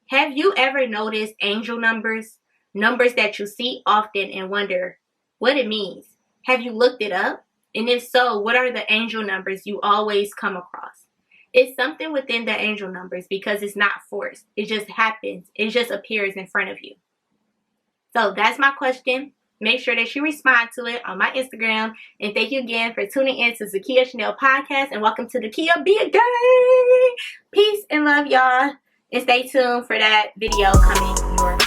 have you ever noticed angel numbers? Numbers that you see often and wonder what it means? Have you looked it up? And if so, what are the angel numbers you always come across? It's something within the angel numbers because it's not forced. It just happens. It just appears in front of you. So that's my question. Make sure that you respond to it on my Instagram. And thank you again for tuning in to Zakia Chanel Podcast. And welcome to the Kia Be a Day. Peace and love, y'all. And stay tuned for that video coming your way.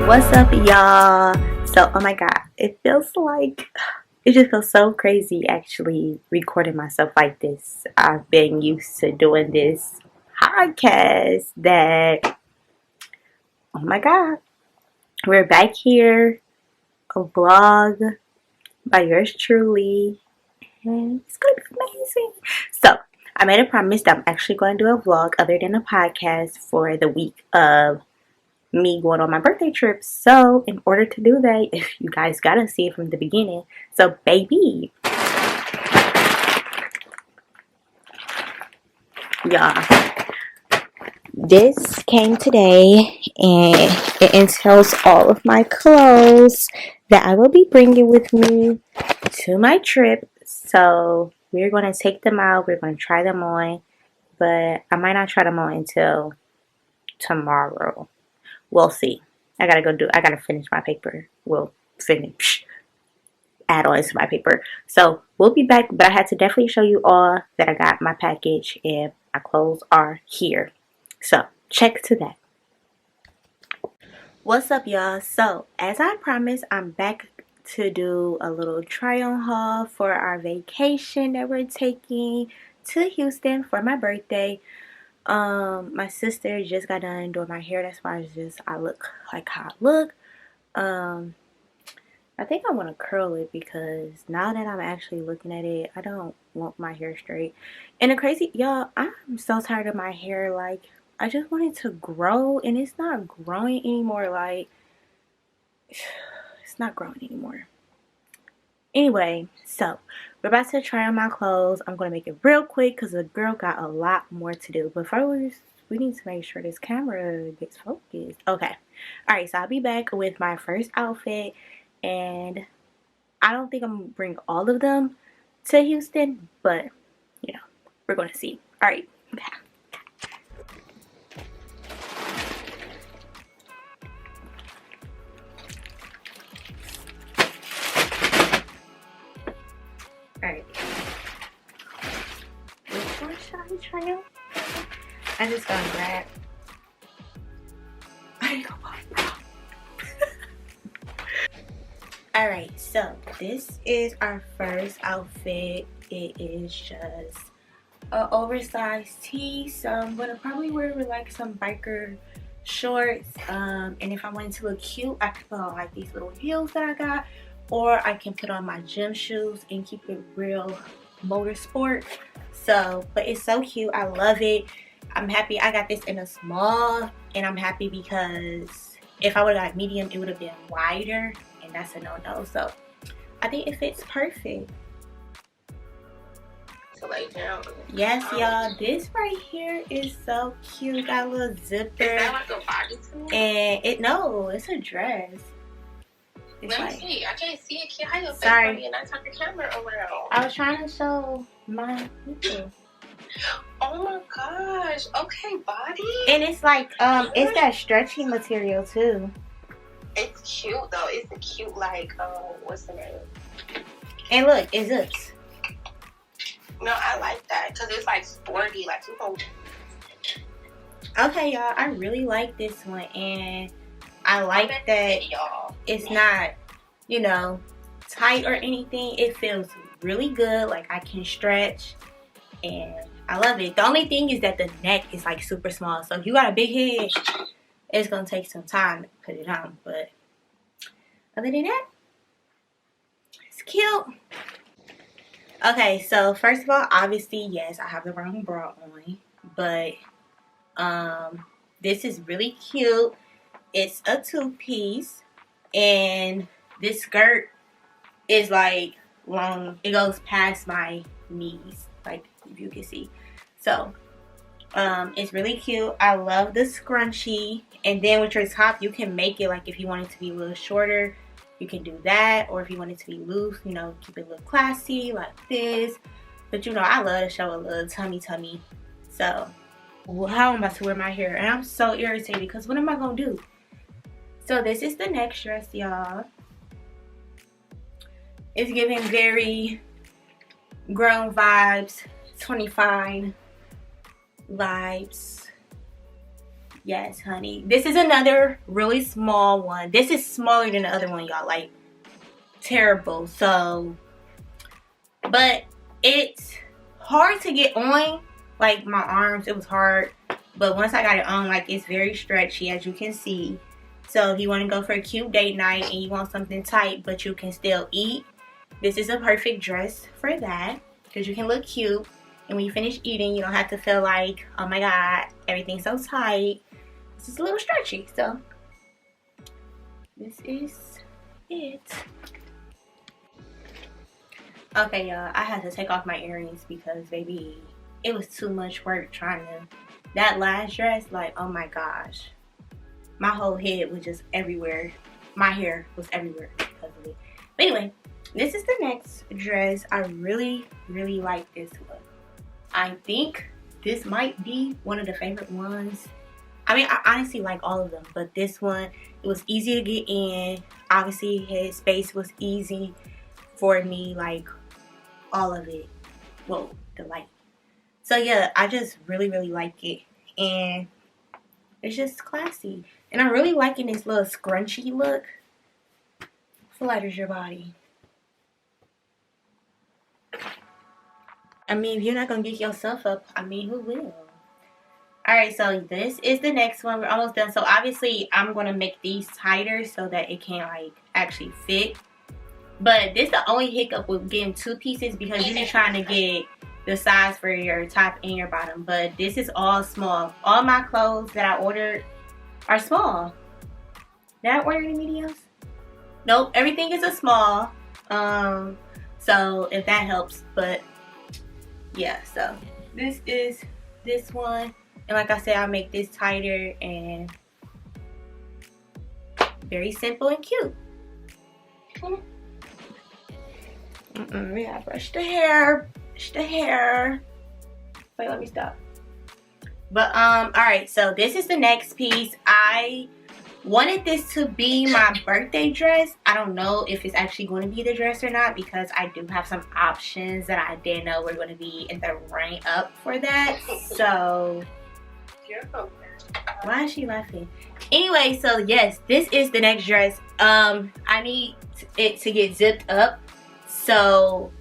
What's up, y'all? So, oh my God, it just feels so crazy actually recording myself like this. I've been used to doing this podcast that, oh my God, we're back here, a vlog by yours truly, and it's gonna be amazing. So, I made a promise that I'm actually going to do a vlog other than a podcast for the week of me going on my birthday trip. So in order to do that, if you guys gotta see it from the beginning. So baby, y'all, this came today and it entails all of my clothes that I will be bringing with me to my trip. So we're going to take them out, we're going to try them on, but I might not try them on until tomorrow. We'll see. I gotta finish my paper. We'll finish add-ons to my paper. So we'll be back, but I had to definitely show you all that I got my package and my clothes are here. So check to that. What's up, y'all? So as I promised, I'm back to do a little try on haul for our vacation that we're taking to Houston for my birthday. My sister just got done doing my hair. That's why I look like how I look. I think I want to curl it because now that I'm actually looking at it, I don't want my hair straight. And the crazy, y'all, I'm so tired of my hair. Like, I just want it to grow, and it's not growing anymore. Like, it's not growing anymore. Anyway, so we're about to try on my clothes. I'm going to make it real quick because the girl got a lot more to do. But first, we need to make sure this camera gets focused. Okay. Alright, so I'll be back with my first outfit. And I don't think I'm going to bring all of them to Houston. But, you know, we're going to see. Alright, okay. Alright. Which one should I try on? I'm just gonna grab. I ain't gonna Alright, so this is our first outfit. It is just an oversized tee. So I'm gonna probably wear with like some biker shorts. And if I wanted to look cute, I could put on like these little heels that I got. Or I can put on my gym shoes and keep it real motorsport. So, but it's so cute. I love it. I'm happy I got this in a small, and I'm happy because if I would have got medium, it would have been wider, and that's a no-no. So I think it fits perfect. To lay down. Yes, y'all. This right here is so cute. Got a little zipper. Is that like a bodysuit? And it's a dress. It's Let me like, see. I can't see it. Can't hide your face sorry. from me and I turn the camera around. I was trying to show my nipple. Oh my gosh. Okay, body. And it's like, it's that stretchy material too. It's cute though. It's a cute like, what's the name? And look, it zips. No, I like that because it's like sporty. Like you know. Okay, y'all. I really like this one, and I like that y'all. It's not, you know, tight or anything. It feels really good. Like I can stretch, and I love it. The only thing is that the neck is like super small. So if you got a big head, it's gonna take some time to put it on. But other than that, it's cute. Okay, so first of all, obviously, yes, I have the wrong bra on, but this is really cute. It's a two-piece, and this skirt is like long. It goes past my knees, like if you can see. So it's really cute. I love the scrunchie, and then with your top, you can make it like if you want it to be a little shorter, you can do that, or if you want it to be loose, you know, keep it a little classy like this. But you know, I love to show a little tummy. So how am I to wear my hair? And I'm so irritated because what am I gonna do? So this is the next dress, y'all. It's giving very grown vibes, 25 vibes. Yes, honey. This is another really small one. This is smaller than the other one, y'all. Like, terrible. So, but it's hard to get on. Like, my arms, it was hard. But once I got it on, like, it's very stretchy, as you can see. So, if you want to go for a cute date night and you want something tight, but you can still eat, this is a perfect dress for that. Because you can look cute. And when you finish eating, you don't have to feel like, oh my God, everything's so tight. It's just a little stretchy. So, this is it. Okay, y'all. I had to take off my earrings because, baby, it was too much work trying to... That last dress, like, oh my gosh. My whole head was just everywhere. My hair was everywhere because of it. But anyway, this is the next dress. I really, really like this one. I think this might be one of the favorite ones. I mean, I honestly like all of them, but this one, it was easy to get in. Obviously, his space was easy for me, like all of it. Well, the light. So yeah, I just really, really like it. And It's just classy. And I'm really liking this little scrunchy look. Flatters your body. I mean, if you're not going to get yourself up, I mean, who will? Alright, so this is the next one. We're almost done. So obviously, I'm going to make these tighter so that it can, like, actually fit. But this is the only hiccup with getting 2 pieces because you're just trying to get the size for your top and your bottom. But this is all small. All my clothes that I ordered are small. Did I order any mediums? Nope, everything is a small. So if that helps. But yeah, so this is this one. And like I said, I'll make this tighter and very simple and cute. We gotta brush the hair. Brush the hair. Wait, let me stop. But alright, so this is the next piece. I wanted this to be my birthday dress. I don't know if it's actually going to be the dress or not because I do have some options that I didn't know were going to be in the running up for that. So why is she laughing? Anyway, so yes, this is the next dress. I need it to get zipped up. So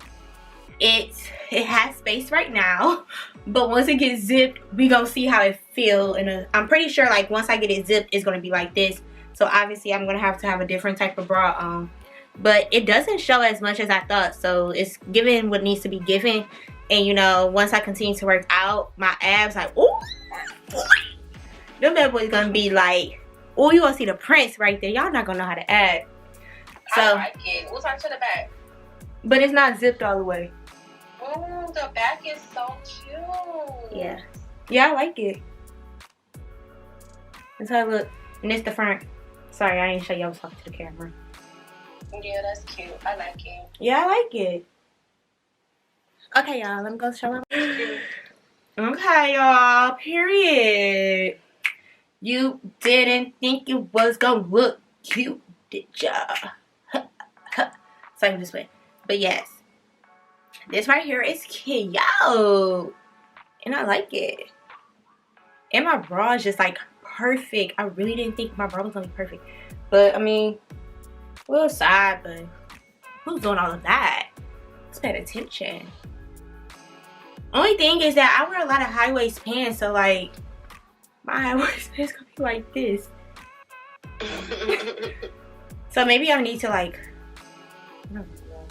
it has space right now, but once it gets zipped, we gonna see how it feel. And I'm pretty sure like once I get it zipped, it's gonna be like this. So obviously I'm gonna have to have a different type of bra on, but it doesn't show as much as I thought. So it's giving what needs to be given. And you know, once I continue to work out, my abs like, ooh, them bad boys gonna be like, oh, you gonna see the prints right there. Y'all not gonna know how to act. So I like it. What's on to the back? but it's not zipped all the way. Oh, the back is so cute. Yeah. Yeah, I like it. That's how it look. And it's the front. Sorry, I didn't show you. I was talking to the camera. Yeah, that's cute. I like it. Yeah, I like it. Okay, y'all. Let me go show my... Okay, y'all. Period. You didn't think it was gonna look cute, did ya? Sorry, this way. But yes. This right here is cute. And I like it. And my bra is just like perfect. I really didn't think my bra was gonna be perfect. But I mean, a little side, but who's doing all of that? Let's pay attention. Only thing is that I wear a lot of high waist pants, so like my high waist pants gonna be like this. So maybe I need to like, I don't know.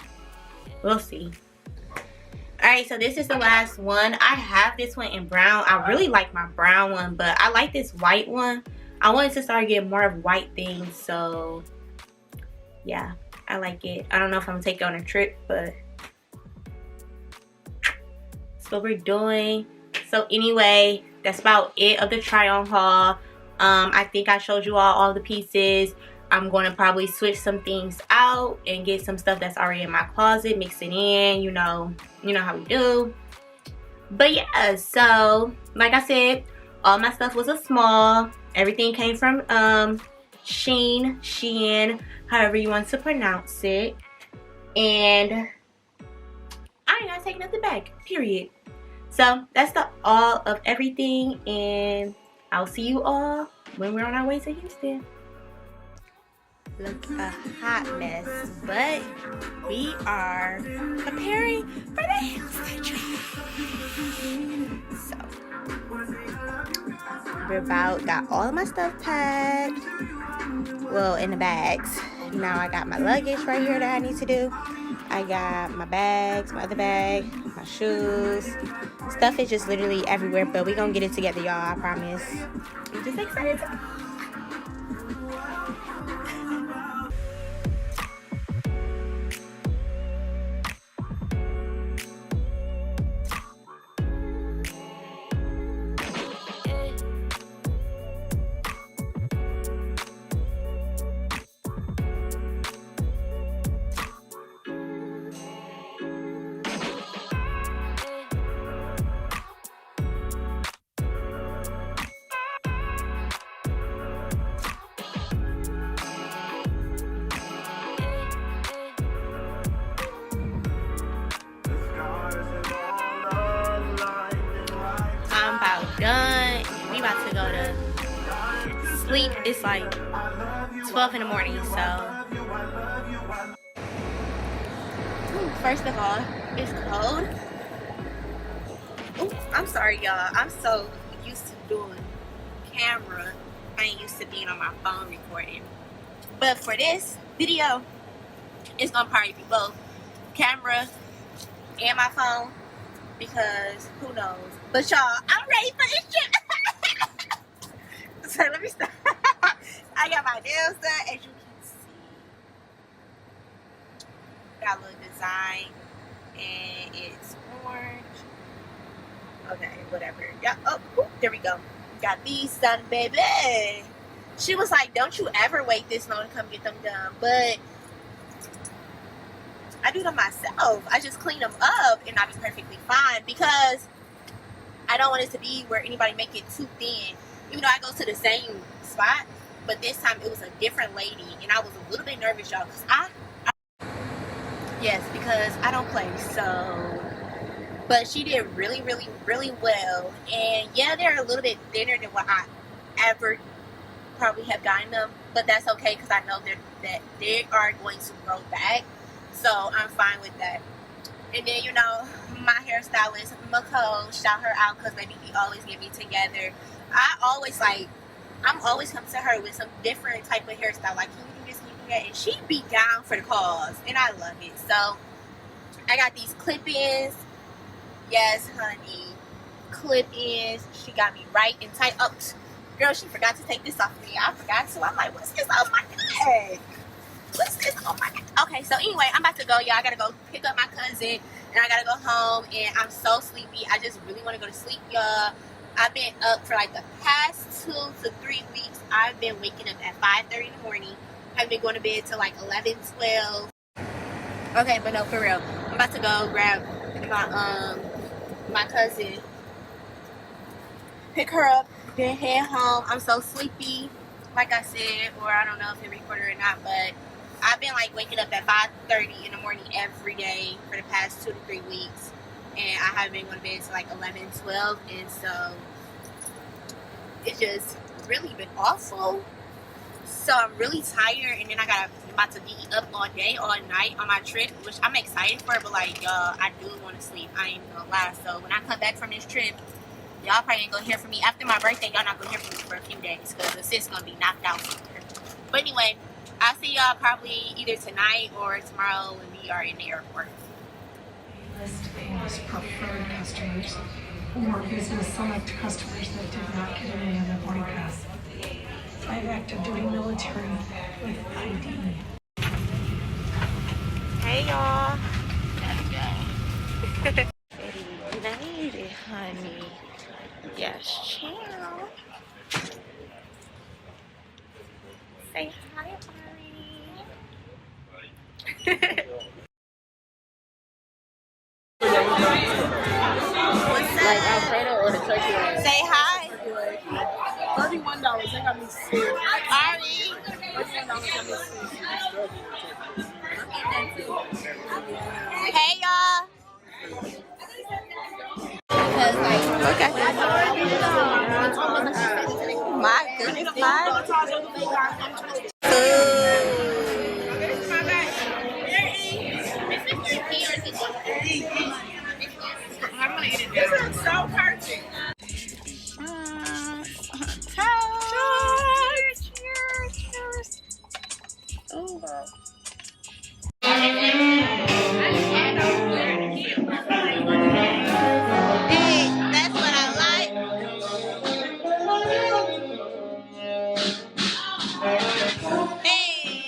We'll see. Alright, so this is the last one. I have this one in brown. I really like my brown one, but I like this white one. I wanted to start getting more of white things, so yeah, I like it. I don't know if I'm gonna take it on a trip, but that's what we're doing. So anyway, that's about it of the try on haul. I think I showed you all the pieces. I'm going to probably switch some things out and get some stuff that's already in my closet, mix it in, you know how we do. But yeah, so like I said, all my stuff was a small. Everything came from Shein, however you want to pronounce it. And I ain't gotta take nothing back, period. So that's the all of everything, and I'll see you all when we're on our way to Houston. Looks a hot mess, but we are preparing for the Houston trip. So we're got all of my stuff packed. Well, in the bags. Now I got my luggage right here that I need to do. I got my bags, my other bag, my shoes. Stuff is just literally everywhere, but we're gonna get it together, y'all, I promise. I'm just excited. sleep, it's like 12 in the morning, so. First of all, it's cold. Ooh, I'm sorry, y'all. I'm so used to doing camera. I ain't used to being on my phone recording. But for this video, it's gonna probably be both camera and my phone, because who knows. But y'all, I'm ready for this trip. So let me start. I got my nails done, as you can see. Got a little design, and it's orange. Okay, whatever. Yeah. Oh, there we go. Got these done, baby. She was like, "Don't you ever wait this long to come get them done?" But I do them myself. I just clean them up, and I'll be perfectly fine, because I don't want it to be where anybody make it too thin. Even though I go to the same spot, but this time it was a different lady, and I was a little bit nervous, y'all, because yes, because I don't play, so. But she did really, really, really well, and yeah, they're a little bit thinner than what I ever probably have gotten them, but that's okay, because I know that they are going to grow back, so I'm fine with that. And then, you know, my hairstylist, Mako, shout her out, because baby, we always get me together. I'm always come to her with some different type of hairstyle, like, can you do this, can you do that, and she be down for the cause, and I love it. So I got these clip-ins. Yes, honey, clip-ins. She got me right and tight. Oh, girl, she forgot to take this off me. I forgot to. I'm like, what's this? Oh my god, what's this? Oh my god. Okay, so anyway, I'm about to go, y'all. I gotta go pick up my cousin, and I gotta go home, and I'm so sleepy. I just really want to go to sleep, y'all. I've been up for like the past 2 to 3 weeks. I've been waking up at 5:30 in the morning. I've been going to bed till like 11, 12. Okay, but no, for real. I'm about to go grab my cousin, pick her up, then head home. I'm so sleepy, like I said, or I don't know if it recorded or not, but I've been like waking up at 5:30 in the morning every day for the past 2 to 3 weeks. And I haven't been going to bed till like 11, 12, and so it's just really been awful. So I'm really tired, and then I'm about to be up all day, all night on my trip, which I'm excited for, but like, y'all, I do want to sleep. I ain't gonna lie. So when I come back from this trip, y'all probably ain't gonna hear from me. After my birthday, y'all not gonna hear from me for a few days, because the sis gonna be knocked out somewhere. But anyway, I'll see y'all probably either tonight or tomorrow when we are in the airport. List famous preferred customers or business select customers that did not get an A on their boarding pass. 5 active duty military with ID. Hey y'all. Lady, honey. Yes, chill. Say hi, Ari. What's up? Like Alfredo or the turkey leg? Say hi. $31. They got me sick. Ari. $31 got me sick. Hey y'all. Because like, okay. My goodness, I'm gonna eat it. This looks so perfect. Cheers. Oh, hey, that's what I like. Hey.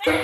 Yep,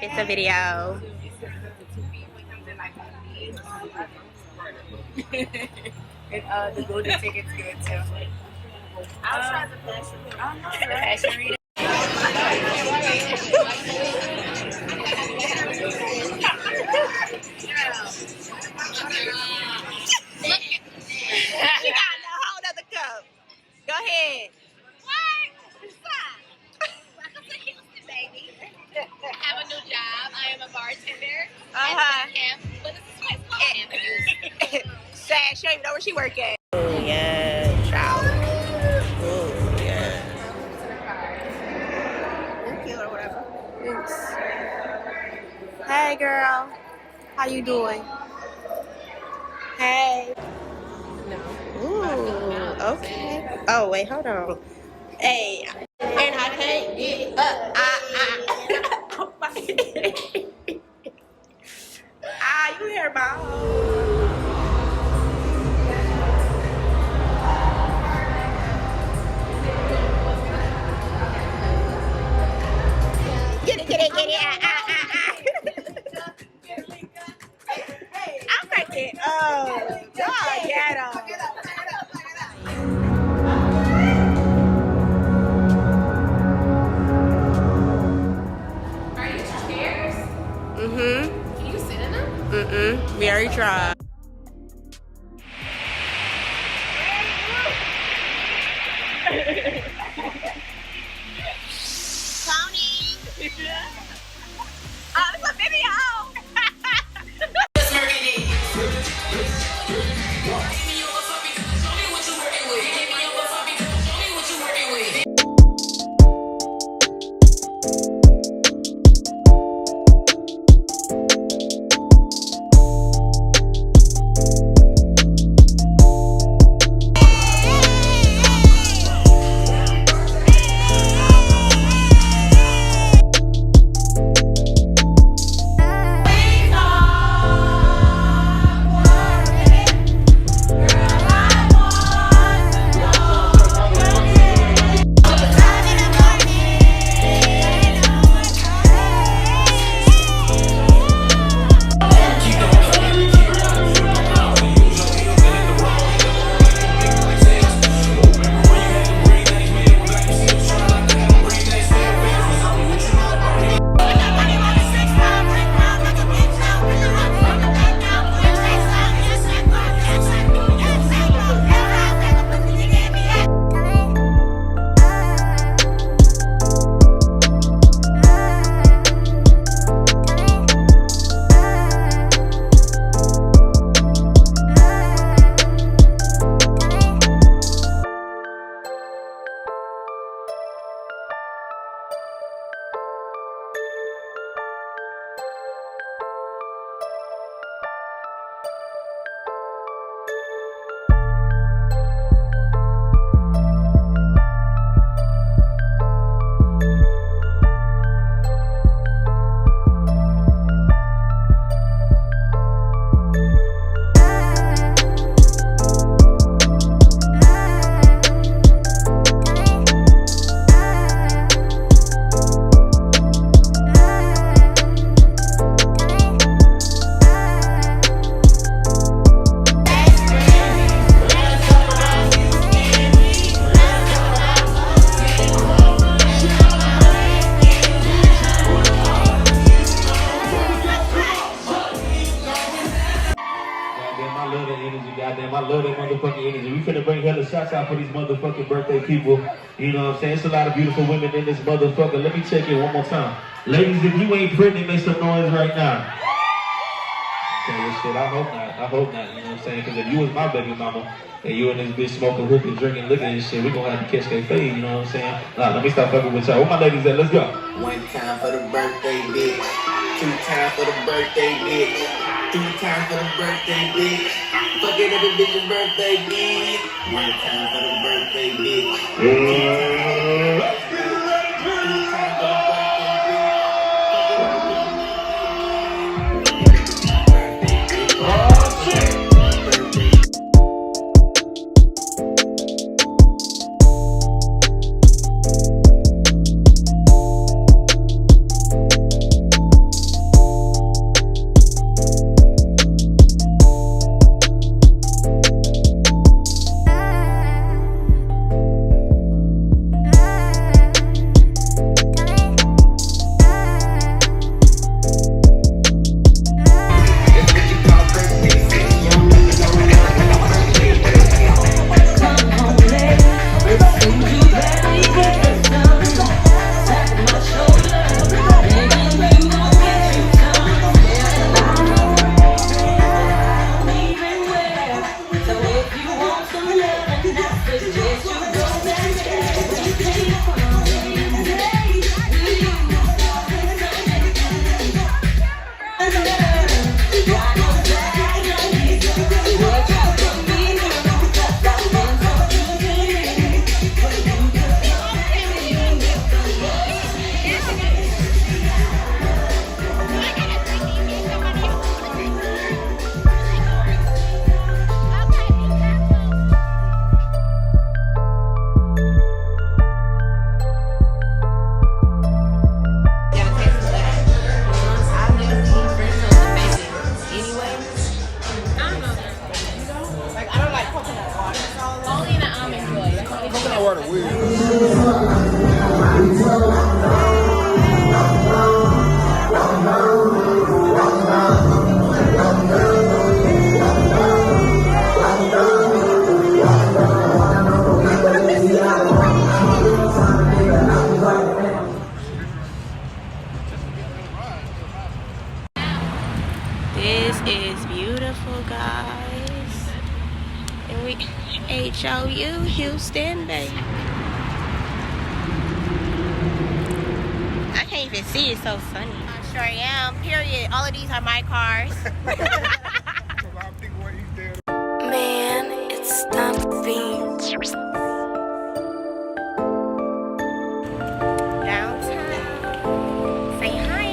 it's a video. And the golden ticket's good too. I'll try the passion reader. She got a whole other cup. Go ahead. Have a new job. I am a bartender Uh-huh. at camp, but this is quite small camp. Sad, she don't even know where she work at. Oh, yeah, child. Oh, yeah. Thank you or whatever. Thanks. Hey, girl. How you doing? Hey. Ooh, okay. Oh, wait, hold on. Hey. And I can't get up. Oh, my. You hear my Get it, get it, get it. I'm freaking God, get him. Are these chairs? Mm-hmm. Can you sit in them? Mm-mm. We already tried. It's a video. I love that motherfucking energy. We finna bring hella shots out for these motherfucking birthday people. You know what I'm saying? It's a lot of beautiful women in this motherfucker. Let me check it one more time. Ladies, if you ain't pregnant, make some noise right now. Okay, well, shit, I hope not, you know what I'm saying? Because if you was my baby mama, and you and this bitch smoking, hookah, drinking liquor and shit, we gonna have to catch that fade, you know what I'm saying? Nah, let me stop fucking with y'all. Where my ladies at? Let's go. One time for the birthday bitch. Two times for the birthday bitch. Three times for the birthday bitch. Fucking every bitch's birthday bitch. One time for the birthday bitch. This is beautiful, guys. And we HOU Houston, baby. I can't even see, it's so sunny. I sure am. Period. All of these are my cars. Man, it's time to be. Downtown. Say hi.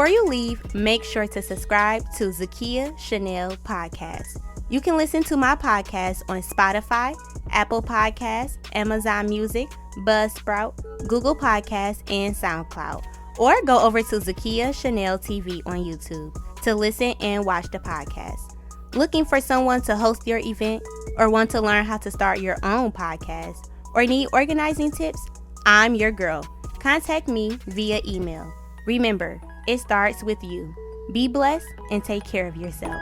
Before you leave, make sure to subscribe to Zakia Chanel Podcast. You can listen to my podcast on Spotify, Apple Podcasts, Amazon Music, Buzzsprout, Google Podcasts, and SoundCloud. Or go over to Zakia Chanel TV on YouTube to listen and watch the podcast. Looking for someone to host your event or want to learn how to start your own podcast or need organizing tips? I'm your girl. Contact me via email. Remember, it starts with you. Be blessed and take care of yourself.